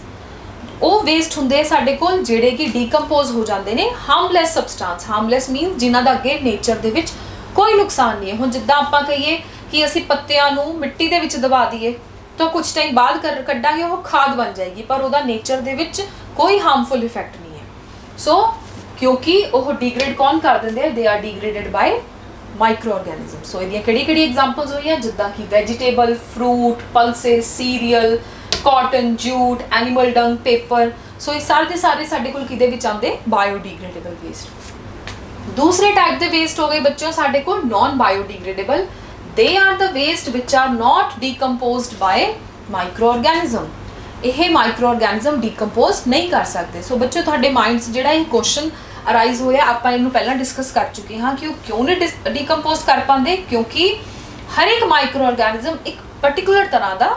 ਉਹ ਵੇਸਟ ਹੁੰਦੇ ਸਾਡੇ ਕੋਲ ਜਿਹੜੇ ਕਿ ਡੀਕੰਪੋਜ਼ ਹੋ ਜਾਂਦੇ ਨੇ ਹਾਰਮਲੈਸ ਸਬਸਟੈਂਸ। ਹਾਰਮਲੈਸ ਮੀਨਸ ਜਿਨ੍ਹਾਂ ਦਾ ਅੱਗੇ ਨੇਚਰ ਦੇ ਵਿੱਚ ਕੋਈ ਨੁਕਸਾਨ ਨਹੀਂ ਹੈ। ਹੁਣ ਜਿੱਦਾਂ ਆਪਾਂ ਕਹੀਏ ਕਿ ਅਸੀਂ ਪੱਤਿਆਂ ਨੂੰ ਮਿੱਟੀ ਦੇ ਵਿੱਚ ਦਬਾ ਦਈਏ ਤਾਂ ਕੁਝ ਟਾਈਮ ਬਾਅਦ ਕੱਢਾਂਗੇ ਉਹ ਖਾਦ ਬਣ ਜਾਏਗੀ, ਪਰ ਉਹਦਾ ਨੇਚਰ ਦੇ ਵਿੱਚ ਕੋਈ ਹਾਰਮਫੁਲ ਇਫੈਕਟ ਨਹੀਂ ਹੈ। ਸੋ ਕਿਉਂਕਿ ਉਹ ਡੀਗ੍ਰੇਡ ਕੌਣ ਕਰ ਦਿੰਦੇ ਆ, ਦੇ ਆਰ ਡੀਗ੍ਰੇਡਡ ਬਾਈ ਮਾਈਕਰੋ ਆਰਗੈਨਿਜ਼ਮ। ਸੋ ਇਹਦੀਆਂ ਕਿਹੜੀ ਐਗਜ਼ਾਮਪਲਸ ਹੋਈਆਂ, ਜਿੱਦਾਂ ਕਿ vegetable, fruit, pulses, cereal, cotton, jute, animal dung, paper. So ਇਹ ਸਾਰੇ ਦੇ ਸਾਰੇ ਸਾਡੇ ਕੋਲ ਕਿਹਦੇ ਵਿੱਚ ਆਉਂਦੇ, ਬਾਇਓਡੀਗ੍ਰੇਡੇਬਲ ਵੇਸਟ। ਦੂਸਰੇ ਟਾਈਪ ਦੇ ਵੇਸਟ ਹੋ ਗਏ ਬੱਚਿਓ ਸਾਡੇ ਕੋਲ non biodegradable. They are the waste which are not decomposed by micro organism. ਇਹ ਮਾਈਕਰੋ ਆਰਗੈਨਿਜ਼ਮ ਡੀਕੰਪੋਜ਼ ਨਹੀਂ ਕਰ ਸਕਦੇ। ਸੋ ਬੱਚਿਓ ਤੁਹਾਡੇ ਮਾਈਂਡ 'ਚ ਜਿਹੜਾ ਇਹ ਕੁਐਸਚਨ ਅਰਾਈਜ਼ ਹੋਇਆ, ਆਪਾਂ ਇਹਨੂੰ ਪਹਿਲਾਂ ਡਿਸਕਸ ਕਰ ਚੁੱਕੇ ਹਾਂ ਕਿ ਉਹ ਕਿਉਂ ਨਹੀਂ ਡੀਕੰਪੋਜ਼ ਕਰ ਪਾਉਂਦੇ, ਕਿਉਂਕਿ ਹਰ ਇੱਕ ਮਾਈਕਰੋ ਆਰਗੈਨਿਜ਼ਮ ਇੱਕ ਪਾਰਟਿਕੂਲਰ ਤਰ੍ਹਾਂ ਦਾ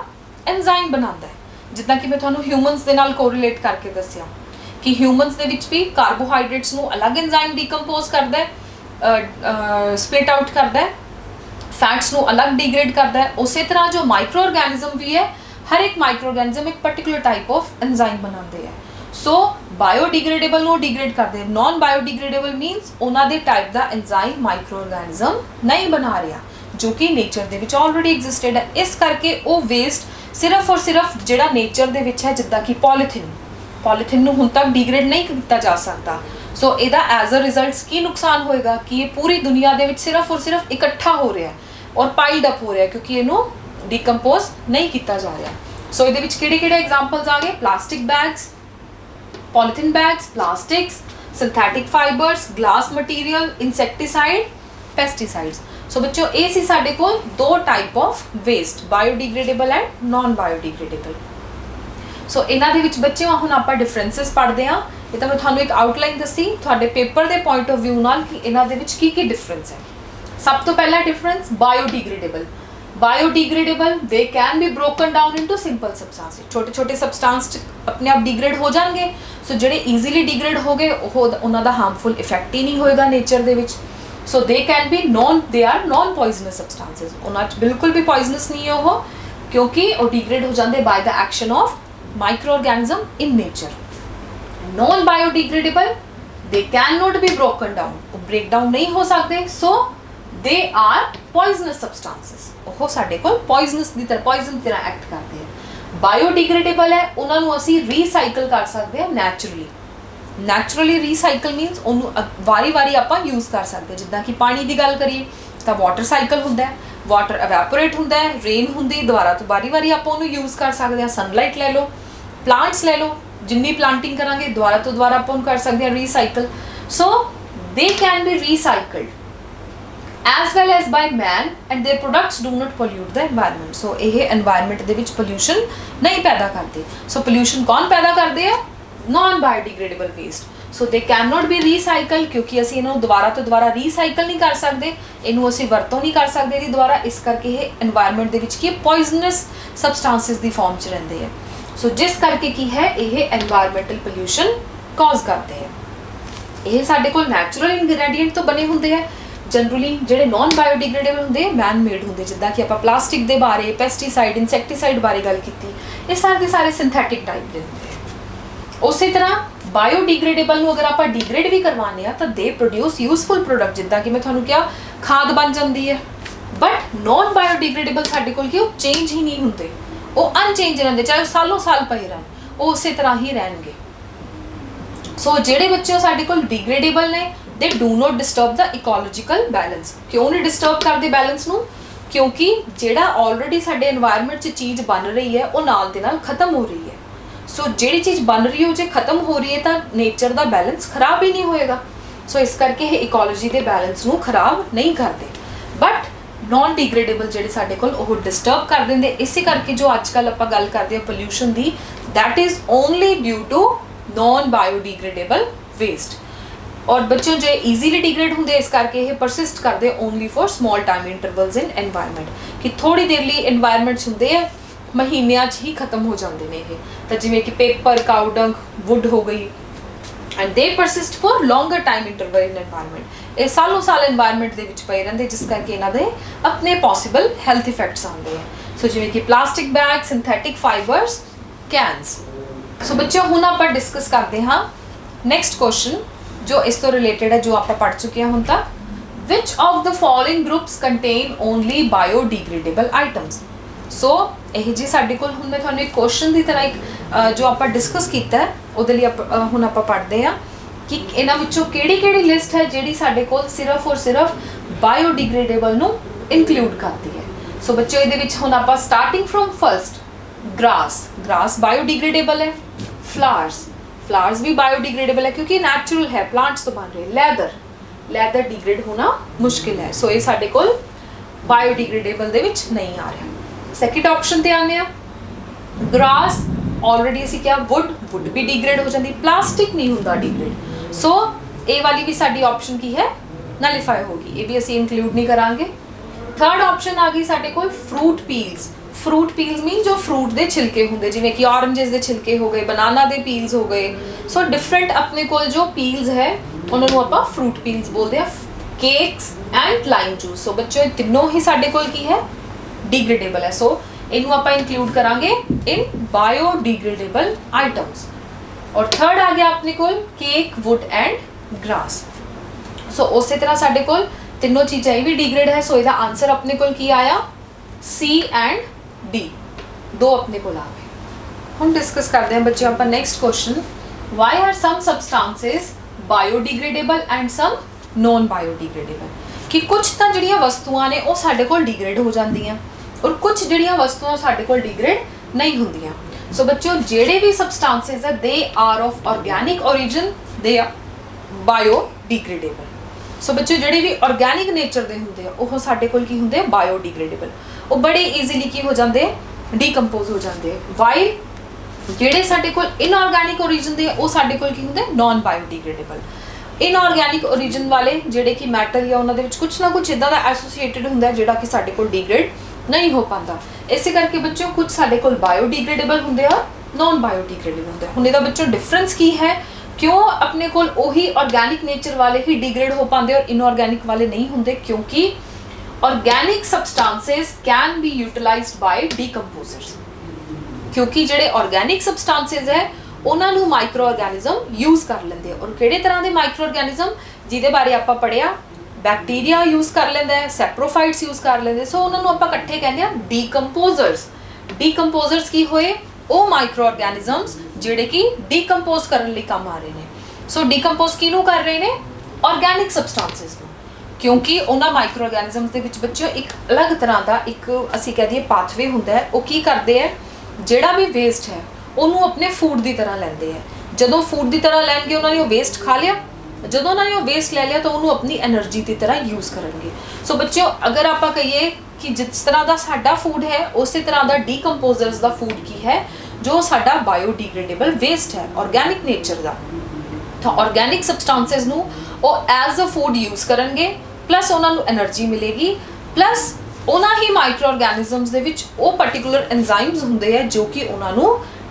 ਐਂਜ਼ਾਈਮ ਬਣਾਉਂਦਾ ਹੈ। ਜਿੱਦਾਂ ਕਿ ਮੈਂ ਤੁਹਾਨੂੰ ਹਿਊਮਨਸ ਦੇ ਨਾਲ ਕੋਰਿਲੇਟ ਕਰਕੇ ਦੱਸਿਆ ਕਿ ਹਿਊਮਨਸ ਦੇ ਵਿੱਚ ਵੀ ਕਾਰਬੋਹਾਈਡਰੇਟਸ ਨੂੰ ਅਲੱਗ ਐਂਜ਼ਾਈਮ ਡੀਕੰਪੋਜ਼ ਕਰਦਾ ਹੈ, ਸਪਲਿਟ ਆਊਟ ਕਰਦਾ ਹੈ, ਫੈਟਸ ਨੂੰ ਅਲੱਗ ਡੀਗ੍ਰੇਡ ਕਰਦਾ ਹੈ। ਉਸੇ ਤਰ੍ਹਾਂ ਜੋ ਮਾਈਕਰੋ ਆਰਗੈਨਿਜ਼ਮ ਵੀ ਹੈ, ਹਰ ਇੱਕ ਮਾਈਕਰੋ ਆਰਗੈਨਿਜ਼ਮ ਇੱਕ ਪਾਰਟਿਕੂਲਰ ਟਾਈਪ ਆਫ ਐਂਜ਼ਾਈਮ ਬਣਾਉਂਦੇ ਹੈ। ਸੋ ਬਾਇਓਡੀਗ੍ਰੇਡੇਬਲ ਨੂੰ ਡੀਗ੍ਰੇਡ ਕਰਦੇ, ਨॉन ਬਾਇਓਡੀਗ੍ਰੇਡੇਬਲ ਮੀਨਸ ਉਹਨਾਂ ਦੇ ਟਾਈਪ ਦਾ ਐਂਜ਼ਾਈਮ ਮਾਈਕਰੋ ਆਰਗੈਨਿਜ਼ਮ ਨਹੀਂ ਬਣਾ ਰਿਹਾ, ਜੋ ਕਿ ਨੇਚਰ ਦੇ ਵਿੱਚ ਆਲਰੇਡੀ ਐਗਜ਼ਿਸਟਡ ਹੈ। ਇਸ ਕਰਕੇ ਉਹ ਵੇਸਟ ਸਿਰਫ ਔਰ ਸਿਰਫ ਜਿਹੜਾ ਨੇਚਰ ਦੇ ਵਿੱਚ ਹੈ, ਜਿੱਦਾਂ ਕਿ ਪੋਲੀਥੀਨ ਨੂੰ ਹੁਣ ਤੱਕ ਡੀਗ੍ਰੇਡ ਨਹੀਂ ਕੀਤਾ ਜਾ ਸਕਦਾ। ਸੋ ਇਹਦਾ ਐਜ਼ ਅ ਰਿਜ਼ਲਟਸ ਕੀ ਨੁਕਸਾਨ ਹੋਏਗਾ ਕਿ ਇਹ ਪੂਰੀ ਦੁਨੀਆ ਦੇ ਵਿੱਚ ਸਿਰਫ ਔਰ ਸਿਰਫ ਇਕੱਠਾ ਹੋ ਰਿਹਾ ਔਰ ਪਾਈਲਡ ਅਪ ਹੋ ਰਿਹਾ, ਕਿਉਂਕਿ ਇਹਨੂੰ ਡੀਕੰਪੋਜ਼ ਨਹੀਂ ਕੀਤਾ ਜਾ ਰਿਹਾ। ਸੋ ਇਹਦੇ ਵਿੱਚ ਕਿਹੜੇ ਐਗਜ਼ਾਮਪਲਸ ਆ ਗਏ, plastic bags, polythene bags, plastics, synthetic fibers, glass material, insecticide, pesticides। So बच्चों ये सी साडे कोल दो type of waste, biodegradable and non biodegradable. So इन्हां दे विच बच्चों हुण आपां डिफरेंसेस पढ़दे हां। ये तां मैं तुहानूं एक आउटलाइन दसी तुहाडे paper they point of view नाल कि इन्हां दे विच की डिफरेंस है। सब तो पहला difference biodegradable. Biodegradable they can be broken down into simple substance. छोटे छोटे सबस्टांस अपने आप डिग्रेड हो जाएंगे। सो ਜਿਹੜੇ ਈਜ਼ੀਲੀ डिग्रेड हो गए ਉਹਨਾਂ ਦਾ ਹਾਰਮਫੁਲ ਇਫੈਕਟ ਹੀ ਨਹੀਂ ਹੋਏਗਾ ਨੇਚਰ ਦੇ ਵਿੱਚ। So they can be they are non poisonous substances. ਉਹਨਾਂ 'ਚ ਬਿਲਕੁਲ ਵੀ ਪੋਇਜ਼ਨਸ ਨਹੀਂ ਹੈ ਉਹ, ਕਿਉਂਕਿ ਉਹ डिग्रेड ਹੋ ਜਾਂਦੇ by the action of micro organism in nature. Non biodegradable they can not be broken down, ਉਹ ਬ੍ਰੇਕ डाउन ਨਹੀਂ ਹੋ ਸਕਦੇ। ਸੋ ਦੇ ਆਰ ਪੋਇਜ਼ਨਸ ਸਬਸਟੈਂਸਸ, ਉਹ ਸਾਡੇ ਕੋਲ ਪੋਇਜ਼ਨ ਦੀ ਤਰ੍ਹਾਂ ਐਕਟ ਕਰਦੇ ਆ। ਬਾਇਓਡੀਗ੍ਰੇਡੇਬਲ ਹੈ, ਉਹਨਾਂ ਨੂੰ ਅਸੀਂ ਰੀਸਾਈਕਲ ਕਰ ਸਕਦੇ ਹਾਂ ਨੈਚੁਰਲੀ ਰੀਸਾਈਕਲ ਮੀਨਸ ਉਹਨੂੰ ਵਾਰੀ ਆਪਾਂ ਯੂਜ਼ ਕਰ ਸਕਦੇ। ਜਿੱਦਾਂ ਕਿ ਪਾਣੀ ਦੀ ਗੱਲ ਕਰੀਏ ਤਾਂ ਵਾਟਰ ਸਾਈਕਲ ਹੁੰਦਾ ਹੈ, ਵਾਟਰ ਇਵੈਪੋਰੇਟ ਹੁੰਦਾ ਹੈ, ਰੇਨ ਹੁੰਦੀ, ਦੁਬਾਰਾ ਤੋਂ ਵਾਰੀ ਆਪਾਂ ਉਹਨੂੰ ਯੂਜ਼ ਕਰ ਸਕਦੇ ਹਾਂ। ਸਨਲਾਈਟ ਲੈ ਲਓ, ਪਲਾਂਟਸ ਲੈ ਲਓ, ਜਿੰਨੀ ਪਲਾਂਟਿੰਗ ਕਰਾਂਗੇ ਦੁਬਾਰਾ ਤੋਂ ਆਪਾਂ ਉਹਨੂੰ ਕਰ ਸਕਦੇ ਹਾਂ recycle. So they can be recycled as well as by man and their products do not pollute the environment। so ਇਹ environment ਦੇ ਵਿੱਚ pollution ਨਹੀਂ ਪੈਦਾ ਕਰਦੇ। so pollution ਕੌਣ ਪੈਦਾ ਕਰਦੇ ਆ, non biodegradable waste। so they cannot be recycled ਕਿਉਂਕਿ ਅਸੀਂ ਇਹਨੂੰ ਦੁਬਾਰਾ ਤੋਂ ਰੀਸਾਈਕਲ ਨਹੀਂ ਕਰ ਸਕਦੇ, ਇਹਨੂੰ ਅਸੀਂ ਵਰਤੋਂ ਨਹੀਂ ਕਰ ਸਕਦੇ ਇਹਦੀ ਦੁਬਾਰਾ। ਇਸ ਕਰਕੇ ਇਹ environment ਦੇ ਵਿੱਚ ਕੀ poisonous substances ਦੀ ਫਾਰਮ 'ਚ ਰਹਿੰਦੇ ਆ। so ਜਿਸ ਕਰਕੇ ਕੀ ਹੈ ਇਹ environmental pollution cause ਕਰਦੇ ਆ। ਇਹ ਸਾਡੇ ਕੋਲ natural ingredient ਤੋਂ ਬਣੇ ਹੁੰਦੇ ਆ। जनरली ਜਿਹੜੇ नॉन बायोडिग्रेडेबल ਹੁੰਦੇ मैन मेड ਹੁੰਦੇ, ਜਿੱਦਾਂ ਕਿ ਆਪਾਂ ਪਲਾਸਟਿਕ ਦੇ ਬਾਰੇ, ਪੈਸਟੀਸਾਈਡ, ਇਨਸੈਕਟੀਸਾਈਡ ਬਾਰੇ ਗੱਲ ਕੀਤੀ, ਇਹ ਸਾਰੇ ਸਿੰਥੈਟਿਕ ਟਾਈਪ ਦੇ ਹੁੰਦੇ ਆ। ਉਸੇ ਤਰ੍ਹਾਂ ਬਾਇਓਡੀਗ੍ਰੇਡੇਬਲ ਨੂੰ ਅਗਰ ਆਪਾਂ ਡੀਗ੍ਰੇਡ ਵੀ ਕਰਵਾਉਂਦੇ ਆ ਤਾਂ ਦੇ ਪ੍ਰੋਡਿਊਸ ਯੂਜ਼ਫੁਲ ਪ੍ਰੋਡਕਟ, ਜਿੱਦਾਂ ਕਿ ਮੈਂ ਤੁਹਾਨੂੰ ਕਿਹਾ ਖਾਦ ਬਣ ਜਾਂਦੀ ਹੈ। ਬਟ ਨॉन ਬਾਇਓਡੀਗ੍ਰੇਡੇਬਲ ਸਾਡੇ ਕੋਲ ਕੀ ਉਹ ਚੇਂਜ ਹੀ ਨਹੀਂ ਹੁੰਦੇ, ਉਹ ਅਨਚੇਂਜ ਰਹਿੰਦੇ, ਚਾਹੇ ਉਹ ਸਾਲੋਂ ਸਾਲ ਪਏ ਰਹਿਣ ਉਹ ਉਸੇ ਤਰ੍ਹਾਂ ਹੀ ਰਹਿਣਗੇ। ਸੋ ਜਿਹੜੇ ਬੱਚੇ ਸਾਡੇ ਕੋਲ ਡੀਗ੍ਰੇਡੇਬਲ ਨੇ they do not disturb the ecological balance। ਕਿਉਂ ਨਹੀਂ ਡਿਸਟਰਬ ਕਰਦੇ ਬੈਲੈਂਸ ਨੂੰ, ਕਿਉਂਕਿ ਜਿਹੜਾ ਆਲਰੇਡੀ ਸਾਡੇ এনवायरमेंट 'ਚ ਚੀਜ਼ ਬਣ ਰਹੀ ਹੈ ਉਹ ਨਾਲ ਦੇ ਨਾਲ ਖਤਮ ਹੋ ਰਹੀ ਹੈ। ਸੋ ਜਿਹੜੀ ਚੀਜ਼ ਬਣ ਰਹੀ ਹੋ ਜੇ ਖਤਮ ਹੋ ਰਹੀ ਹੈ ਤਾਂ ਨੇਚਰ ਦਾ ਬੈਲੈਂਸ ਖਰਾਬ ਹੀ ਨਹੀਂ ਹੋਏਗਾ। ਸੋ ਇਸ ਕਰਕੇ ਇਹ ਇਕੋਲੋਜੀ ਦੇ ਬੈਲੈਂਸ ਨੂੰ ਖਰਾਬ ਨਹੀਂ ਕਰਦੇ। ਬਟ नॉन डिग्रेडेबल ਜਿਹੜੇ ਸਾਡੇ ਕੋਲ ਉਹ ਡਿਸਟਰਬ ਕਰ ਦਿੰਦੇ। ਇਸੇ ਕਰਕੇ ਜੋ ਅੱਜ ਕੱਲ ਆਪਾਂ ਗੱਲ ਕਰਦੇ ਹਾਂ pollution the, that is only due to non biodegradable waste। और बच्चों जो ईजीली डिग्रेड होंगे इस करके ये परसिस्ट करते only for small time intervals in environment, कि थोड़ी देर लिए एनवायरनमेंट्स होंगे है महीनों ही खत्म हो जाते हैं ये, तो जिमें कि पेपर, काउ डंग, वुड हो गई, and they persist for longer time interval in environment. ये सालों साल एनवायरनमेंट के विच पे रहते, जिस करके इन्हां दे अपने पॉसिबल हैल्थ इफेक्ट्स आते हैं। सो जिमें कि प्लास्टिक बैग, सिंथेटिक फाइबर्स, कैनस। सो बच्चों हुण आपां डिस्कस करते हाँ नैक्सट क्वेश्चन जो इस तो रिलेटेड है, जो आप पढ़ चुके हैं हुण तक। Which of the following groups contain only biodegradable items. So यह जी साडे कोल हुण मैं तुहानूं एक क्वेश्चन की तरह एक जो आप डिस्कस किया है उहदे लई हुण आपां पढ़दे हां कि इन्हां विच्चों किहड़ी लिस्ट है जिहड़ी साडे कोल सिर्फ और सिर्फ बायोडिग्रेडेबल नूं इनकलूड करती है। सो बच्चों इहदे विच हुण आपां starting from first, grass biodegradable है। फ्लावर्स भी बायोडिग्रेडेबल है क्योंकि नैचुरल है, प्लांट्स तो बन रहे। लैदर डिग्रेड होना मुश्किल है, सो ये साडे कोल बायोडिग्रेडेबल दे विच नहीं आ रहा। सैकेंड ऑप्शन ते आने आ, ग्रास ऑलरेडी असीं क्या वुड भी डिग्रेड हो जाती, प्लास्टिक नहीं होंदा डिग्रेड। सो ये वाली भी साडी ऑप्शन की है नलीफाई होगी, ये भी असीं इंक्लूड नहीं करांगे। थर्ड ऑप्शन आ गई साडे कोल फ्रूट पील्स मीन जो फ्रूट के छिलके होंगे, जिमें कि ऑरेंजेस के छिलके हो गए, बनाना के पील्स हो गए। सो डिफरेंट अपने को जो पील्स है उन्होंने आप फ्रूट पील्स बोलते हैं। Cakes and lime juice. So बच्चों तीनों ही साडे कोल की है डिग्रेडेबल है, सो इनू आप इंक्लूड करांगे इन बायोडिग्रेडेबल आइटम्स। और थर्ड आ गया अपने कोल केक, वुड एंड ग्रास। सो उस तरह साडे कोल तीनों चीज़ें भी डिग्रेड है, सो इसका आंसर अपने कोल की आया सी एंड डी, दो अपने को आ गए। हम डिस्कस करते हैं बच्चों अपन next question, why are some substances biodegradable and some non biodegradable. कि कुछ तो जिहड़ियां वस्तुआं ने वो साडे कोल डिग्रेड हो जांदियां और कुछ जिहड़ियां वस्तुआं साडे कोल डिग्रेड नहीं होंदियां। सो बच्चों जिहड़े भी सब्सटेंसेस है they are of organic origin, they are biodegradable. So बच्चों जिहड़े भी ऑर्गेनिक नेचर के होंगे वो साडे कोल की होंगे बायोडिग्रेडेबल, वो बड़े ईजीली की हो जाते हैं डीकंपोज हो जाते हैं। वाइल जिहड़े साडे कोल इनऑर्गेनिक ओरिजिन दे वो साडे कोल की होंगे नॉन बायोडिग्रेडेबल। इनऑर्गेनिक ओरिजिन वाले जिहड़े कि मैटर या उन्हां दे विच कुछ ना कुछ इदां दा एसोसीएटेड हुंदा है जिहड़ा कि साडे कोल डिग्रेड नहीं हो पाता। इस करके बच्चों कुछ साडे कोल बायोडिग्रेडेबल हुंदे आ, नॉन बायोडिग्रेडेबल हुंदे। हुण इहदा बच्चों डिफरेंस की है, क्यों अपने कोल ओही ऑर्गेनिक नेचर वाले ही डिग्रेड हो पाते और इनऑर्गेनिक वाले नहीं होंगे? क्योंकि organic substances can be utilized by decomposers. क्योंकि जिहड़े ऑर्गेनिक सबस्टांसेस है उन्होंने माइक्रो ऑर्गेनिज्म यूज़ कर लेंगे। और किहड़े तरह के माइक्रो ऑर्गेनिज्म जिहदे बारे आपां पढ़िया, बैक्टीरिया यूज़ कर लेंदा है, सैप्रोफाइट्स यूज़ कर लेंदे। सो उन्होंने आपां इकट्ठे कहंदे आ डीकंपोजर्स। डीकंपोजर्स की होए वो माइक्रो ऑर्गेनिजम्स जिहड़े कि डीकंपोज करने लई काम आ रहे हैं। सो डीकंपोज किहनूं कर रहे हैं? ऑर्गेनिक सबस्टांसिस नूं। क्योंकि उन्हां माइक्रो ऑर्गेनिजम्स दे विच बच्चों एक अलग तरह का एक असीं कह दईए पाथवे हुंदा है। वो की करदे है, जिहड़ा भी वेस्ट है उन्होंने अपने फूड की तरह लेंदे है। जदों फूड की तरह लैणगे उन्होंने वो वेस्ट खा लिया, जदों उन्होंने वो वेस्ट ले लिया तो उन्होंने अपनी एनर्जी की तरह यूज़ करेंगे। सो बच्चों अगर आप कहिए कि जिस तरह का साडा फूड है उस तरह का डीकंपोजर्स का फूड की है जो साडा बायोडिग्रेडेबल वेस्ट है ऑर्गेनिक नेचर का। तो ऑर्गेनिक सबस्टांसिस नूं वो एज अ फूड यूज़ करेंगे, प्लस उन्होंने एनर्जी मिलेगी, प्लस उन्हां ही माइक्रो ऑर्गेनिजम्स दे विच वो पर्टिकुलर एंजाइम्स हुंदे है जो कि उन्होंने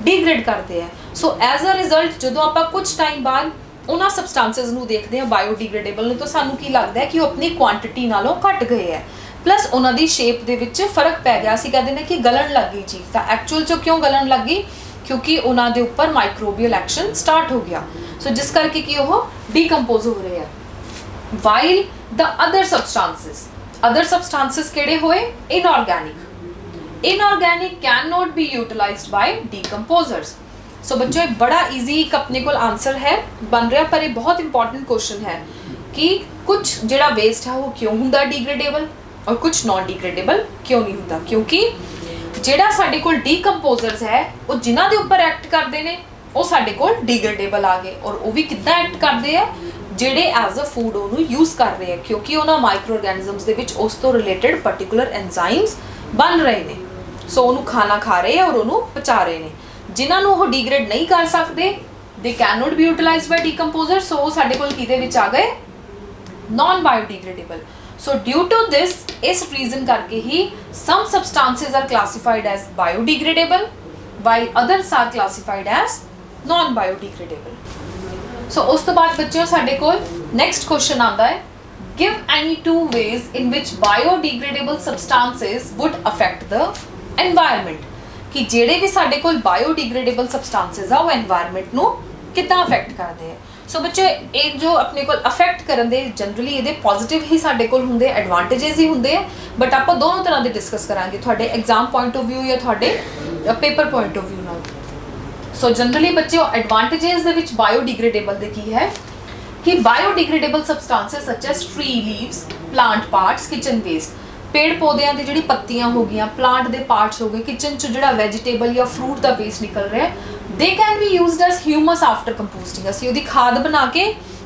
डिग्रेड करते हैं। सो एज अ रिजल्ट जो आप कुछ टाइम बाद उन्हां सबस्टांसिस नूं देखते हैं बायोडिग्रेडेबल नूं, तो सानूं की लगता है कि वो अपनी क्वांटिटी नालों घट गए है, प्लस उन्हां दी शेप दे विच फर्क पै गया। असीं कहते हैं कि गलन लग गई चीज़, तो एक्चुअल चो क्यों गलन लग गई? क्योंकि उन्हां दे उपर माइक्रोबियल एक्शन स्टार्ट हो गया। सो जिस करके कि वो डीकंपोज हो रहे हैं। वाइल द अदर सबस्टांसिस किहड़े होए? Inorganic can not be utilized by decomposers. So बच्चों एक बड़ा ईजी एक अपने को आंसर है बन रहा, पर एक बहुत इंपॉर्टेंट क्वेश्चन है कि कुछ जिहड़ा वेस्ट है वो क्यों हुंदा डिग्रेडेबल और कुछ नॉन डिग्रेडेबल क्यों नहीं होता? क्योंकि जिहड़ा साडे कोल डीकंपोजर्स है वो जिन्हां दे उपर एक्ट करते हैं वो साडे कोल डिग्रेडेबल आ गए। और वो भी कितना एक्ट करते हैं? ਜਿਹੜੇ ਐਜ਼ ਅ ਫੂਡ ਉਹਨੂੰ ਯੂਜ਼ ਕਰ ਰਹੇ ਆ, ਕਿਉਂਕਿ ਉਹਨਾਂ ਮਾਈਕਰੋ ਆਰਗੈਨਿਜ਼ਮਸ ਦੇ ਵਿੱਚ ਉਸ ਤੋਂ ਰਿਲੇਟਡ ਪਾਰਟਿਕੂਲਰ ਐਂਜ਼ਾਈਮਸ ਬਣ ਰਹੇ ਨੇ। ਸੋ ਉਹਨੂੰ ਖਾਣਾ ਖਾ ਰਹੇ ਆ ਔਰ ਉਹਨੂੰ ਪਚਾ ਰਹੇ ਨੇ। ਜਿਨ੍ਹਾਂ ਨੂੰ ਉਹ ਡੀਗ੍ਰੇਡ ਨਹੀਂ ਕਰ ਸਕਦੇ, they can not be utilized by decomposer, so ਉਹ ਸਾਡੇ ਕੋਲ ਕਿਹਦੇ ਵਿੱਚ ਆ ਗਏ, ਨॉन ਬਾਇਓਡੀਗ੍ਰੇਡੇਬਲ। ਸੋ ਡਿਊ ਟੂ ਦਿਸ, ਇਸ ਰੀਜ਼ਨ ਕਰਕੇ ਹੀ some substances are classified as biodegradable while others are classified as non biodegradable। so ਉਸ ਤੋਂ ਬਾਅਦ ਬੱਚਿਓ ਸਾਡੇ ਕੋਲ next question ਆਉਂਦਾ ਹੈ, give any two ways in which biodegradable substances would affect the environment। ਕਿ ਜਿਹੜੇ ਵੀ ਸਾਡੇ ਕੋਲ biodegradable substances ਆ ਉਹ environment ਨੂੰ ਕਿੱਦਾਂ affect ਕਰਦੇ ਆ। ਸੋ ਬੱਚੇ ਇਹ ਜੋ ਆਪਣੇ ਕੋਲ ਅਫੈਕਟ ਕਰਨ ਦੇ ਜਨਰਲੀ ਇਹਦੇ ਪੋਜ਼ਿਟਿਵ ਹੀ ਸਾਡੇ ਕੋਲ ਹੁੰਦੇ, ਐਡਵਾਂਟੇजेस ਹੀ ਹੁੰਦੇ ਆ, ਬਟ ਆਪਾਂ ਦੋਨੋਂ ਤਰ੍ਹਾਂ ਦੇ ਡਿਸਕਸ ਕਰਾਂਗੇ, ਤੁਹਾਡੇ ਐਗਜ਼ਾਮ ਪੁਆਇੰਟ ਆਫ ਵਿਊ ਜਾਂ ਤੁਹਾਡੇ ਪੇਪਰ ਪੁਆਇੰਟ ਆਫ ਵਿਊ ਨਾਲ। ਸੋ ਜਨਰਲੀ ਬੱਚਿਓ ਐਡਵਾਂਟੇजेस ਦੇ ਵਿੱਚ ਬਾਇਓਡੀਗ੍ਰੇਡੇਬਲ ਦੇ ਕੀ ਹੈ ਕਿ biodegradable substances such as tree leaves, plant parts, kitchen waste, ਪੇੜ ਪੌਦਿਆਂ ਦੀ ਜਿਹੜੀ ਪੱਤੀਆਂ ਹੋ ਗਈਆਂ, ਪਲਾਂਟ ਦੇ ਪਾਰਟਸ ਹੋ ਗਏ, ਕਿਚਨ 'ਚ ਜਿਹੜਾ ਵੈਜੀਟੇਬਲ ਜਾਂ ਫਰੂਟ ਦਾ ਵੇਸਟ ਨਿਕਲ ਰਿਹਾ, ਦੇ can B used S humus after composting. ਅਸੀਂ ਉਹਦੀ ਖਾਦ ਬਣਾ ਕੇ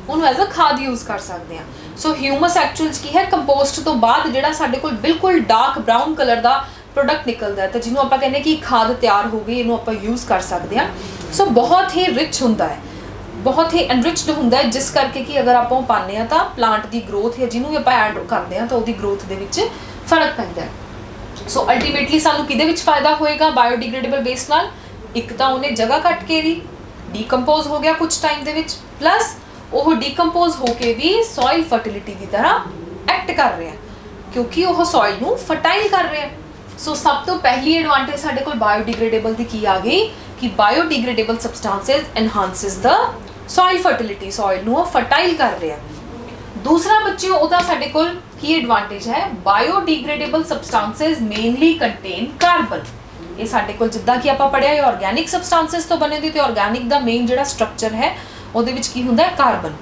ਉਹਨੂੰ ਐਜ਼ ਅ ਖਾਦ ਯੂਜ਼ ਕਰ ਸਕਦੇ ਹਾਂ। ਸੋ ਹਿਊਮਸ ਐਕਚੁਅਲ 'ਚ ਕੀ ਹੈ, ਕੰਪੋਸਟ ਤੋਂ ਬਾਅਦ ਜਿਹੜਾ ਸਾਡੇ ਕੋਲ ਬਿਲਕੁਲ ਡਾਰਕ ਬਰਾਊਨ ਕਲਰ ਦਾ ਪ੍ਰੋਡਕਟ ਨਿਕਲਦਾ ਹੈ, ਤਾਂ ਜਿਹਨੂੰ ਆਪਾਂ ਕਹਿੰਦੇ ਕਿ ਖਾਦ ਤਿਆਰ ਹੋ ਗਈ, ਇਹਨੂੰ ਆਪਾਂ ਯੂਜ਼ ਕਰ ਸਕਦੇ ਹਾਂ। ਸੋ ਬਹੁਤ ਹੀ ਰਿਚ ਹੁੰਦਾ ਹੈ, ਬਹੁਤ ਹੀ ਐਨਰਿਚਡ ਹੁੰਦਾ ਹੈ, ਜਿਸ ਕਰਕੇ ਕਿ ਅਗਰ ਆਪਾਂ ਉਹ ਪਾਉਂਦੇ ਹਾਂ ਤਾਂ ਪਲਾਂਟ ਦੀ ਗਰੋਥ ਜਾਂ ਜਿਹਨੂੰ ਵੀ ਆਪਾਂ ਐਡ ਕਰਦੇ ਹਾਂ ਤਾਂ ਉਹਦੀ ਗਰੋਥ ਦੇ ਵਿੱਚ ਫਰਕ ਪੈਂਦਾ ਹੈ। ਸੋ ਅਲਟੀਮੇਟਲੀ ਸਾਨੂੰ ਕਿਹਦੇ ਵਿੱਚ ਫਾਇਦਾ ਹੋਏਗਾ ਬਾਇਓਡੀਗ੍ਰੇਡੇਬਲ ਵੇਸਟ ਨਾਲ? ਇੱਕ ਤਾਂ ਉਹਨੇ ਜਗ੍ਹਾ ਘੱਟ ਕੇ ਦੀ ਡੀਕੰਪੋਜ਼ ਹੋ ਗਿਆ ਕੁਝ ਟਾਈਮ ਦੇ ਵਿੱਚ, ਪਲੱਸ ਉਹ ਡੀਕੰਪੋਜ਼ ਹੋ ਕੇ ਵੀ ਸੋਇਲ ਫਰਟੀਲਿਟੀ ਦੀ ਤਰ੍ਹਾਂ ਐਕਟ ਕਰ ਰਿਹਾ, ਕਿਉਂਕਿ ਉਹ ਸੋਇਲ ਨੂੰ ਫਰਟਾਈਲ ਕਰ ਰਿਹਾ। ਸੋ ਸਭ ਤੋਂ ਪਹਿਲੀ ਐਡਵਾਂਟੇਜ ਸਾਡੇ ਕੋਲ ਬਾਇਓਡੀਗ੍ਰੇਡੇਬਲ ਦੀ ਕੀ ਆ ਗਈ ਕਿ ਬਾਇਓਡੀਗ੍ਰੇਡੇਬਲ ਸਬਸਟੈਂसेस ਐਨਹਾਂਸਿਸ ਦ ਸੋਇਲ ਫਰਟੀਲਿਟੀ, ਸੋਇਲ ਨੂੰ ਉਹ ਫਰਟਾਈਲ ਕਰ ਰਿਹਾ। ਦੂਸਰਾ ਬੱਚਿਓ ਉਹਦਾ ਸਾਡੇ ਕੋਲ ਕੀ ਐਡਵਾਂਟੇਜ ਹੈ, ਬਾਇਓਡੀਗ੍ਰੇਡੇਬਲ ਸਬਸਟੈਂसेस ਮੇਨਲੀ ਕੰਟੇਨ ਕਾਰਬਨ। ਇਹ ਸਾਡੇ ਕੋਲ ਜਿੱਦਾਂ ਕਿ ਆਪਾਂ ਪੜ੍ਹਿਆ ਇਹ ਆਰਗੈਨਿਕ ਸਬਸਟੈਂसेस ਤੋਂ ਬਣੇ ਦੀ, ਤੇ ਆਰਗੈਨਿਕ ਦਾ ਮੇਨ ਜਿਹੜਾ ਸਟਰਕਚਰ ਹੈ ਉਹਦੇ ਵਿੱਚ ਕੀ ਹੁੰਦਾ ਹੈ, ਕਾਰਬਨ।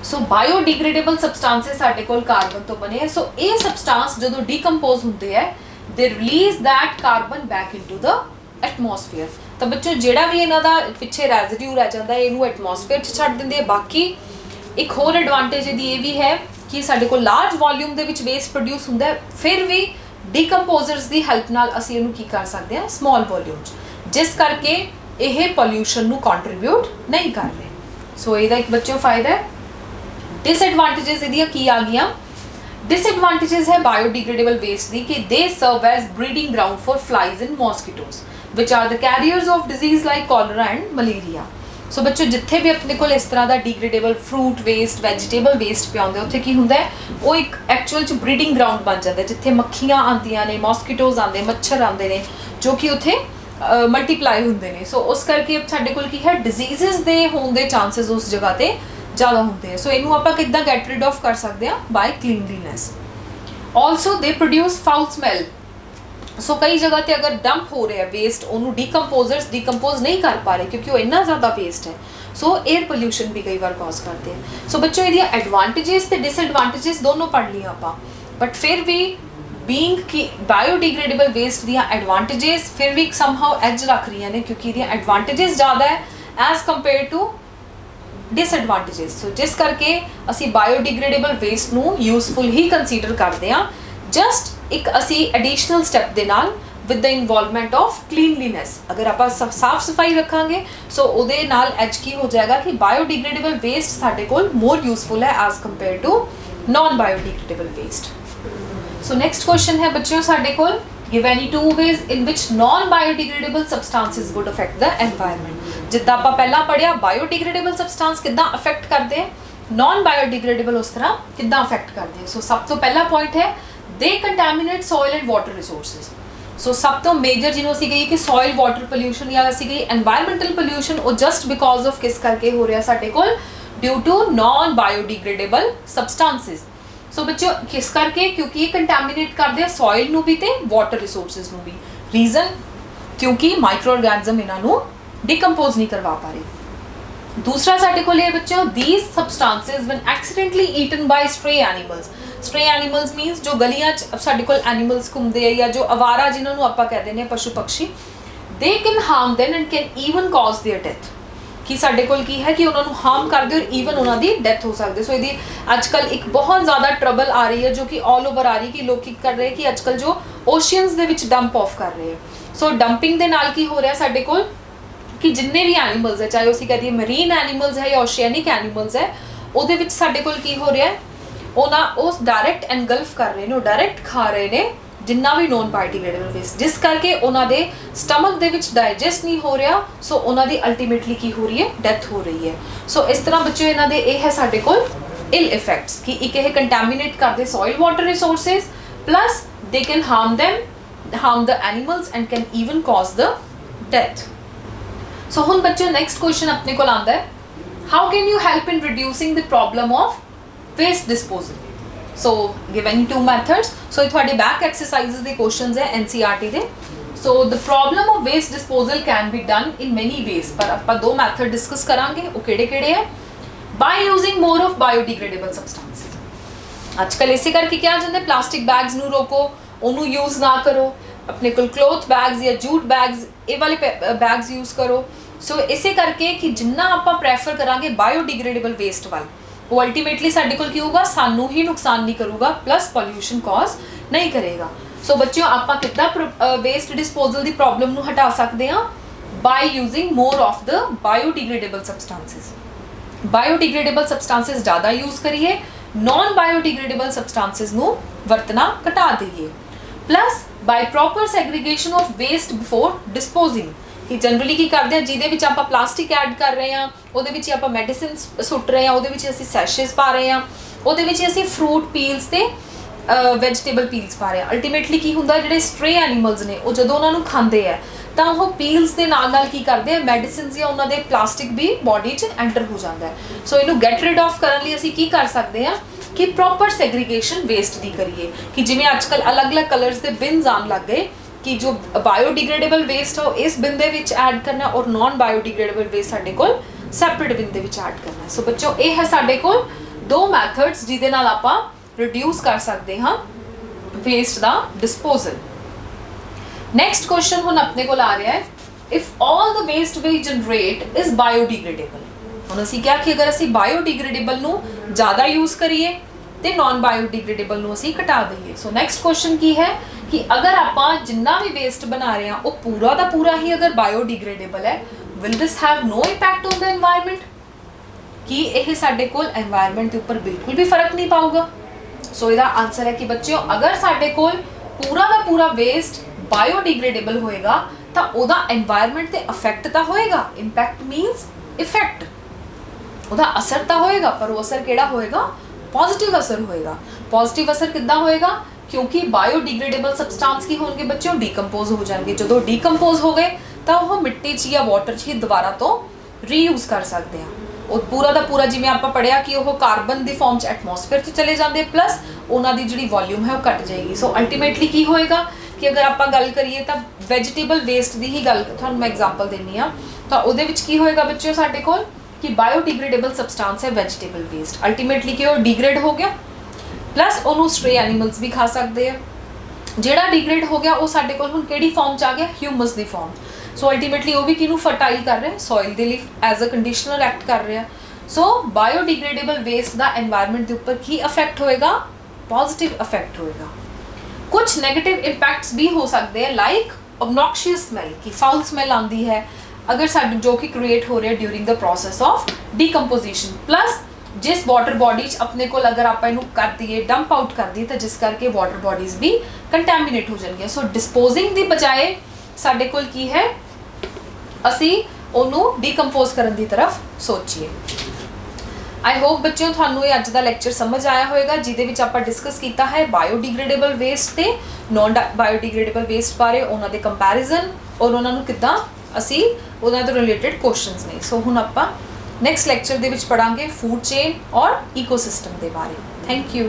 ਸੋ ਬਾਇਓਡੀਗ੍ਰੇਡੇਬਲ ਸਬਸਟੈਂसेस ਸਾਡੇ ਕੋਲ ਕਾਰਬਨ ਤੋਂ ਬਣੇ ਹੈ। ਸੋ ਇਹ ਸਬਸਟੈਂਸ ਜਦੋਂ ਡੀਕੰਪੋਜ਼ ਹੁੰਦੇ ਹੈ, ਦੇ release that carbon back into the atmosphere. ਤਾਂ ਬੱਚੋ ਜਿਹੜਾ ਵੀ ਇਹਨਾਂ ਦਾ ਪਿੱਛੇ ਰੈਜ਼ੀਡਿਊ ਰਹਿ ਜਾਂਦਾ ਹੈ ਇਹਨੂੰ ਐਟਮੋਸਫੀਅਰ 'ਚ ਛੱਡ ਦਿੰਦੇ ਆ। ਬਾਕੀ ਇੱਕ ਹੋਰ ਐਡਵਾਂਟੇਜ ਇਹਦੀ ਇਹ ਵੀ ਹੈ ਕਿ ਸਾਡੇ ਕੋਲ ਲਾਰਜ ਵੋਲਿਊਮ ਦੇ ਵਿੱਚ ਵੇਸਟ ਪ੍ਰੋਡਿਊਸ ਹੁੰਦਾ ਹੈ, ਫਿਰ ਵੀ ਡੀਕੰਪੋਜ਼ਰਸ ਦੀ ਹੈਲਪ ਨਾਲ ਅਸੀਂ ਇਹਨੂੰ ਕੀ ਕਰ ਸਕਦੇ ਹਾਂ, ਸਮਾਲ ਵੋਲਿਊਮ 'ਚ, ਜਿਸ ਕਰਕੇ ਇਹ ਪੋਲਿਊਸ਼ਨ ਨੂੰ ਕੰਟਰੀਬਿਊਟ ਨਹੀਂ ਕਰ ਰਹੇ। ਸੋ ਇਹਦਾ ਇੱਕ ਬੱਚਿਓ ਫਾਇਦਾ ਹੈ। ਡਿਸਐਡਵਾਂਟੇजेस ਇਹਦੀਆਂ ਕੀ ਆ ਗਈਆਂ? ਡਿਸਐਡਵਾਂਟੇजेस ਹੈ ਬਾਇਓਡੀਗ੍ਰੇਡੇਬਲ ਵੇਸਟ ਦੀ ਕਿ they serve as breeding ground for flies and mosquitoes which are the carriers of disease like cholera and malaria. So ਬੱਚੋ ਜਿੱਥੇ ਵੀ ਆਪਣੇ ਕੋਲ ਇਸ ਤਰ੍ਹਾਂ ਦਾ degradable fruit waste, vegetable waste ਪਿਆ ਹੁੰਦਾ, ਉੱਥੇ ਕੀ ਹੁੰਦਾ ਹੈ, ਉਹ ਇੱਕ ਐਕਚੁਅਲ 'ਚ ਬਰੀਡਿੰਗ ਗਰਾਊਂਡ ਬਣ ਜਾਂਦਾ, ਜਿੱਥੇ ਮੱਖੀਆਂ ਆਉਂਦੀਆਂ ਨੇ, ਮੋਸਕੀਟੋਜ਼ ਆਉਂਦੇ, ਮੱਛਰ ਆਉਂਦੇ ਨੇ, ਜੋ ਕਿ ਉੱਥੇ ਮਲਟੀਪਲਾਈ ਹੁੰਦੇ ਨੇ। ਸੋ ਉਸ ਕਰਕੇ ਸਾਡੇ ਕੋਲ ਕੀ ਹੈ, ਡਿਜ਼ੀਜ਼ਸ ਦੇ ਹੋਣ ਦੇ ਚਾਂਸਸ ਉਸ ਜਗ੍ਹਾ 'ਤੇ ਜ਼ਿਆਦਾ ਹੁੰਦੇ ਆ। ਸੋ ਇਹਨੂੰ ਆਪਾਂ ਕਿੱਦਾਂ ਗੈਟ ਰਿਡ ਆਫ ਕਰ ਸਕਦੇ ਹਾਂ, ਬਾਈ ਕਲੀਨਲੀਨੈਸ। ਆਲਸੋ ਦੇ ਪ੍ਰੋਡਿਊਸ ਫਾਊਲ ਸਮੈਲ। ਸੋ ਕਈ ਜਗ੍ਹਾ ਤੇ ਅਗਰ ਡੰਪ ਹੋ ਰਿਹਾ ਵੇਸਟ, ਉਹਨੂੰ ਡੀਕੰਪੋਜ਼ਰਸ ਡੀਕੰਪੋਜ਼ ਨਹੀਂ ਕਰ ਪਾ ਰਹੇ ਕਿਉਂਕਿ ਉਹ ਇੰਨਾ ਜ਼ਿਆਦਾ ਵੇਸਟ ਹੈ। ਸੋ 에ਅਰ ਪੋਲਿਊਸ਼ਨ ਵੀ ਕਈ ਵਾਰ ਕਾਜ਼ ਕਰਦੇ ਆ। ਸੋ ਬੱਚੋ ਇਹਦੀਆਂ ਐਡਵਾਂਟੇजेस ਤੇ ਡਿਸਐਡਵਾਂਟੇजेस ਦੋਨੋਂ ਪੜ੍ਹ ਲਈਆਂ ਆਪਾਂ, ਬਟ ਫਿਰ ਵੀ ਬੀਇੰਗ ਕਿ ਬਾਇਓਡੀਗ੍ਰੇਡੇਬਲ ਵੇਸਟ ਦੀਆਂ ਐਡਵਾਂਟੇजेस ਫਿਰ ਵੀ ਸਮਹਾਉ ਐਜ ਰੱਖ ਰਹੀਆਂ ਨੇ, ਕਿਉਂਕਿ ਇਹਦੀਆਂ ਐਡਵਾਂਟੇजेस ਜ਼ਿਆਦਾ ਹੈ ਐਜ਼ ਕੰਪੇਅਰ ਟੂ ਡਿਸਐਡਵਾਂਟੇजेस। ਸੋ ਜਿਸ ਕਰਕੇ ਅਸੀਂ ਬਾਇਓਡੀਗ੍ਰੇਡੇਬਲ ਵੇਸਟ ਨੂੰ ਯੂਜ਼ਫੁਲ ਹੀ ਕੰਸੀਡਰ ਕਰਦੇ ਹਾਂ, ਜਸਟ ਇੱਕ ਅਸੀਂ ਐਡੀਸ਼ਨਲ ਸਟੈਪ ਦੇ ਨਾਲ with the involvement of cleanliness. ਅਗਰ ਆਪਾਂ ਸਾਫ ਸਫਾਈ ਰੱਖਾਂਗੇ ਸੋ ਉਹਦੇ ਨਾਲ ਐਜ ਕੀ ਹੋ ਜਾਏਗਾ ਕਿ ਬਾਇਓਡੀਗ੍ਰੇਡੇਬਲ ਵੇਸਟ ਸਾਡੇ ਕੋਲ ਮੋਰ ਯੂਜ਼ਫੁਲ ਹੈ as compare to non biodegradable waste. So next question ਹੈ ਬੱਚਿਓ ਸਾਡੇ ਕੋਲ, give any two ways in which non biodegradable substances would affect the environment। ਜਿੱਦਾਂ ਆਪਾਂ ਪਹਿਲਾਂ ਪੜਿਆ ਬਾਇਓਡੀਗ੍ਰੇਡੇਬਲ ਸਬਸਟੈਂਸ ਕਿੱਦਾਂ ਅਫੈਕਟ ਕਰਦੇ ਹੈ, ਨॉन ਬਾਇਓਡੀਗ੍ਰੇਡੇਬਲ ਉਸ ਤਰ੍ਹਾਂ ਕਿੱਦਾਂ ਅਫੈਕਟ ਕਰਦੇ ਹੈ। ਸੋ ਸਭ ਤੋਂ ਪਹਿਲਾ ਪੁਆਇੰਟ ਹੈ, they contaminate soil and water resources। ਸੋ ਸਭ ਤੋਂ ਮੇਜਰ ਜਿਹਨੂੰ ਅਸੀਂ ਕਹੀਏ ਕਿ ਸੋਇਲ ਵਾਟਰ ਪੋਲਿਊਸ਼ਨ ਜਾਂ ਅਸੀਂ ਕਹੀਏ ਐਨਵਾਇਰਨਮੈਂਟਲ ਪੋਲਿਊਸ਼ਨ, ਉਹ ਜਸਟ ਬਿਕੋਜ਼ ਆਫ ਕਿਸ ਕਰਕੇ ਹੋ ਰਿਹਾ ਸਾਡੇ ਕੋਲ, ਡਿਊ ਟੂ ਨॉन ਬਾਇਓਡੀਗ੍ਰੇਡੇਬਲ ਸਬਸਟੈਂसेस। ਸੋ ਬੱਚਿਓ ਕਿਸ ਕਰਕੇ, ਕਿਉਂਕਿ ਇਹ ਕੰਟੈਮੀਨੇਟ ਕਰਦੇ ਆ ਸੋਇਲ ਨੂੰ ਵੀ ਤੇ ਵਾਟਰ ਰਿਸੋਰਸਿਸ ਨੂੰ ਵੀ। ਰੀਜ਼ਨ ਕਿਉਂਕਿ ਮਾਈਕਰੋ ਆਰਗੈਨਿਜ਼ਮ ਇਹਨਾਂ ਨੂੰ ਡੀਕੰਪੋਜ਼ ਨਹੀਂ ਕਰਵਾ ਪਾ ਰਹੇ। ਦੂਸਰਾ ਸਾਡੇ ਕੋਲ ਇਹ ਬੱਚਿਓ, these substances when accidentally eaten by stray animals। stray animals means ਜੋ ਗਲੀਆਂ 'ਚ ਸਾਡੇ ਕੋਲ ਐਨੀਮਲਸ ਘੁੰਮਦੇ ਆ ਜਾਂ ਜੋ ਅਵਾਰਾ ਜਿਨ੍ਹਾਂ ਨੂੰ ਆਪਾਂ ਕਹਿੰਦੇ ਨੇ ਪਸ਼ੂ ਪਕਸ਼ੀ, they can harm them and can even cause their death। कि साडे कोल की है कि उन्होंने हार्म कर दे और ईवन उन्होंने डेथ हो सकती है। सो ये अजकल एक बहुत ज़्यादा ट्रबल आ रही है जो कि ऑल ओवर आ रही है कि लोग की कर रहे हैं कि अजकल जो oceans they which dump of कर रहे हैं। सो डंपिंग दे नाल की हो रहा है साडे कोल कि जिन्ने भी एनीमल्स है, चाहे उसी कह दिए मरीन एनीमल्स है या ओशियनिक एनीमल्स है, ਉਹਦੇ ਵਿੱਚ ਸਾਡੇ ਕੋਲ ਕੀ ਹੋ ਰਿਹਾ ਹੈ, ਉਹਨਾਂ ਉਸ ਡਾਇਰੈਕਟ ਐਨਗਲਫ ਕਰ ਰਹੇ ਨੇ, ਉਹ ਡਾਇਰੈਕਟ ਖਾ ਰਹੇ ਨੇ ਜਿੰਨਾ ਵੀ ਨੋਨ ਬਾਇਓਡੀਗ੍ਰੇਡੇਬਲ ਵੇਸਟ, ਜਿਸ ਕਰਕੇ ਉਹਨਾਂ ਦੇ ਸਟਮਕ ਦੇ ਵਿੱਚ ਡਾਈਜੈਸਟ ਨਹੀਂ ਹੋ ਰਿਹਾ। ਸੋ ਉਹਨਾਂ ਦੀ ਅਲਟੀਮੇਟਲੀ ਕੀ ਹੋ ਰਹੀ ਹੈ, ਡੈਥ ਹੋ ਰਹੀ ਹੈ। ਸੋ ਇਸ ਤਰ੍ਹਾਂ ਬੱਚਿਓ ਇਹਨਾਂ ਦੇ ਇਹ ਹੈ ਸਾਡੇ ਕੋਲ ਇਲ ਇਫੈਕਟਸ ਕਿ ਇੱਕ ਇਹ ਕੰਟੈਮੀਨੇਟ ਕਰਦੇ soil water resources, plus they can harm the animals and can even cause the death. So ਹੁਣ ਬੱਚਿਓ ਨੈਕਸਟ ਕੁਐਸਚਨ ਆਪਣੇ ਕੋਲ ਆਉਂਦਾ ਹੈ, how can you help in reducing the problem of waste disposal? So given two methods, so ये थोड़े back exercises the questions है NCERT they. So the problem of waste disposal can be done in many ways, पर ਆਪਾਂ दो method discuss करांगे, वो केड़े-केड़े है? By using more of biodegradable substances। आजकल इसे करके क्या जाता है, प्लास्टिक बैग्स नू रोको, उन्हों यूज़ ना करो, अपने कोल क्लोथ बैग्स या जूट बैग्स ये वाले बैग्स यूज़ करो। सो इसे करके कि जिन्ना आप प्रेफर करांगे बायोडिग्रेडेबल वेस्ट वाल, वो अल्टीमेटली साडे कोल की होगा, सानू ही नुकसान नहीं करूगा, प्लस पॉल्यूशन कॉज नहीं करेगा। सो बच्चों आपां किद्दां वेस्ट डिस्पोजल दी प्रॉब्लम नू हटा सकते हैं, by using more of the biodegradable substances. Biodegradable substances ज़्यादा यूज़ करिए, नॉन बायोडिग्रेडेबल सबस्टांसिस नू वरतना घटा दईए, plus by proper segregation of waste before disposing कि जनरली की करते हैं जिहदे विच आपां प्लास्टिक ऐड कर रहे हैं, ਉਹਦੇ ਵਿੱਚ ਆਪਾਂ ਮੈਡੀਸਿਨ ਸੁੱਟ ਰਹੇ ਹਾਂ, ਉਹਦੇ ਵਿੱਚ ਅਸੀਂ ਸੈਸ਼ੇਸ ਪਾ ਰਹੇ ਹਾਂ, ਉਹਦੇ ਵਿੱਚ ਅਸੀਂ ਫਰੂਟ ਪੀਲਸ ਤੇ ਵੈਜੀਟੇਬਲ ਪੀਲਸ ਪਾ ਰਹੇ ਹਾਂ। ਅਲਟੀਮੇਟਲੀ ਕੀ ਹੁੰਦਾ, ਜਿਹੜੇ ਸਟ੍ਰੇ ਐਨੀਮਲਸ ਨੇ ਉਹ ਜਦੋਂ ਉਹਨਾਂ ਨੂੰ ਖਾਂਦੇ ਆ ਤਾਂ ਉਹ ਪੀਲਸ ਦੇ ਨਾਲ ਨਾਲ ਕੀ ਕਰਦੇ ਆ, ਮੈਡੀਸਿਨਸ ਜਾਂ ਉਹਨਾਂ ਦੇ ਪਲਾਸਟਿਕ ਵੀ ਬੋਡੀ 'ਚ ਐਂਟਰ ਹੋ ਜਾਂਦਾ ਹੈ। ਸੋ ਇਹਨੂੰ ਗੈਟ ਰਿਡ ਆਫ ਕਰਨ ਲਈ ਅਸੀਂ ਕੀ ਕਰ ਸਕਦੇ ਹਾਂ ਕਿ ਪ੍ਰੋਪਰ ਸੈਗਰੀਗੇਸ਼ਨ ਵੇਸਟ ਦੀ ਕਰੀਏ, ਕਿ ਜਿਵੇਂ ਅੱਜ ਕੱਲ੍ਹ ਅਲੱਗ-ਅਲੱਗ ਕਲਰਸ ਦੇ ਬਿਨਸ ਆਉਣ ਲੱਗ ਗਏ कि जो बायोडिग्रेडेबल वेस्ट है इस बिन दे विच ऐड करना और नॉन बायोडिग्रेडेबल वेस्ट साडे कोल सैपरेट बिन दे विच ऐड करना। सो बच्चों ये है साडे कोल दो मैथड्स जिहदे नाल आपां रिड्यूस कर सकते हाँ वेस्ट दा डिस्पोजल। नैक्सट क्वेश्चन हुण अपने कोल आ रहा है, if all the waste we generate is biodegradable. हुण असीं क्या कि अगर असीं बायोडिग्रेडेबल नूं ज़्यादा यूज़ करिए तो नॉन बायोडिग्रेडेबल नूं असीं घटा दईए। सो नैक्सट क्वेश्चन की है कि अगर आप जिन्ना भी वेस्ट बना रहे हैं वो पूरा का पूरा ही अगर बायोडिग्रेडेबल है, will this have no impact on the environment, कि यह साडे कोल एनवायरनमेंट के उपर बिल्कुल भी फर्क नहीं पाऊगा। सो इसका आंसर है कि बच्चों अगर साडे कोल पूरा का पूरा वेस्ट बायोडिग्रेडेबल होएगा तो उहदा एनवायरनमेंट ते अफेक्ट तो होएगा। इंपैक्ट मीनस इफेक्ट, उहदा असर तो होएगा, पर वो असर किहड़ा होएगा, पॉजिटिव असर होएगा। पॉजिटिव असर किद्दां होएगा, क्योंकि बायोडिग्रेडेबल सबस्टांस की होंगे बच्चों डीकंपोज हो जाएंगे। जो डीकंपोज हो गए तो वह मिट्टी च या वाटर च ही दोबारा तो रीयूज़ कर सकते हैं। और पूरा का पूरा जिवें आपां पढ़िया कि वह कार्बन की फॉर्म च एटमोसफेयर च चले जाते, प्लस उन्होंने जिहड़ी वॉल्यूम है वह घट जाएगी। सो अल्टीमेटली की होएगा कि अगर आपां गल करिए तो वैजीटेबल वेस्ट की ही गल तुहानूं मैं एग्जाम्पल देनी हाँ, तो उहदे विच की होएगा बच्चों साडे कोल कि बायोडिग्रेडेबल सबस्टांस है वैजीटेबल वेस्ट, अल्टीमेटली कि वह डिग्रेड हो गया, प्लस उन्होंने स्ट्रे एनीमल्स भी खा सकते हैं। जिहड़ा डिग्रेड हो गया वो साडे कोल हुण किहड़ी फॉर्म च आ गया, ह्यूमस की फॉर्म। सो अल्टीमेटली वो भी किनू फर्टाइल कर रहा है, सॉइल के लिए एज अ कंडीशनर एक्ट कर रहा है। सो बायोडिग्रेडेबल वेस्ट का एनवायरनमेंट के उपर की इफेक्ट होएगा, पॉजिटिव इफेक्ट होएगा। कुछ नैगेटिव इंपैक्ट्स भी हो सकते हैं, लाइक ऑब्नॉक्शियस स्मैल की फाउल स्मैल आती है अगर साडे जो कि क्रिएट हो रहा है during the process of decomposition, plus जिस वाटर बॉडी अपने को अगर आप इनू कर दिए डंप आउट कर दी तो जिस करके वाटर बॉडीज़ भी कंटैमिनेट हो जाएंगे। सो डिस्पोजिंग की बजाय साडे कोल की है असी ओनू डीकंपोज करने की तरफ सोचिए। आई होप बच्चों थानू ये अज का लैक्चर समझ आया होगा, जिहदे विच आपां डिस्कस किया है बायोडिग्रेडेबल वेस्ट ते नॉन बायोडिग्रेडेबल वेस्ट बारे, उन्हां दे कंपैरिजन और उन्हां नू किद्दां असी उन्हां दे रिलेटेड क्वेश्चनस ने। सो हुण आपां नैक्सट लैक्चर दे विच पढ़ांगे फूड चेन और ईकोसिस्टम के बारे। Thank you.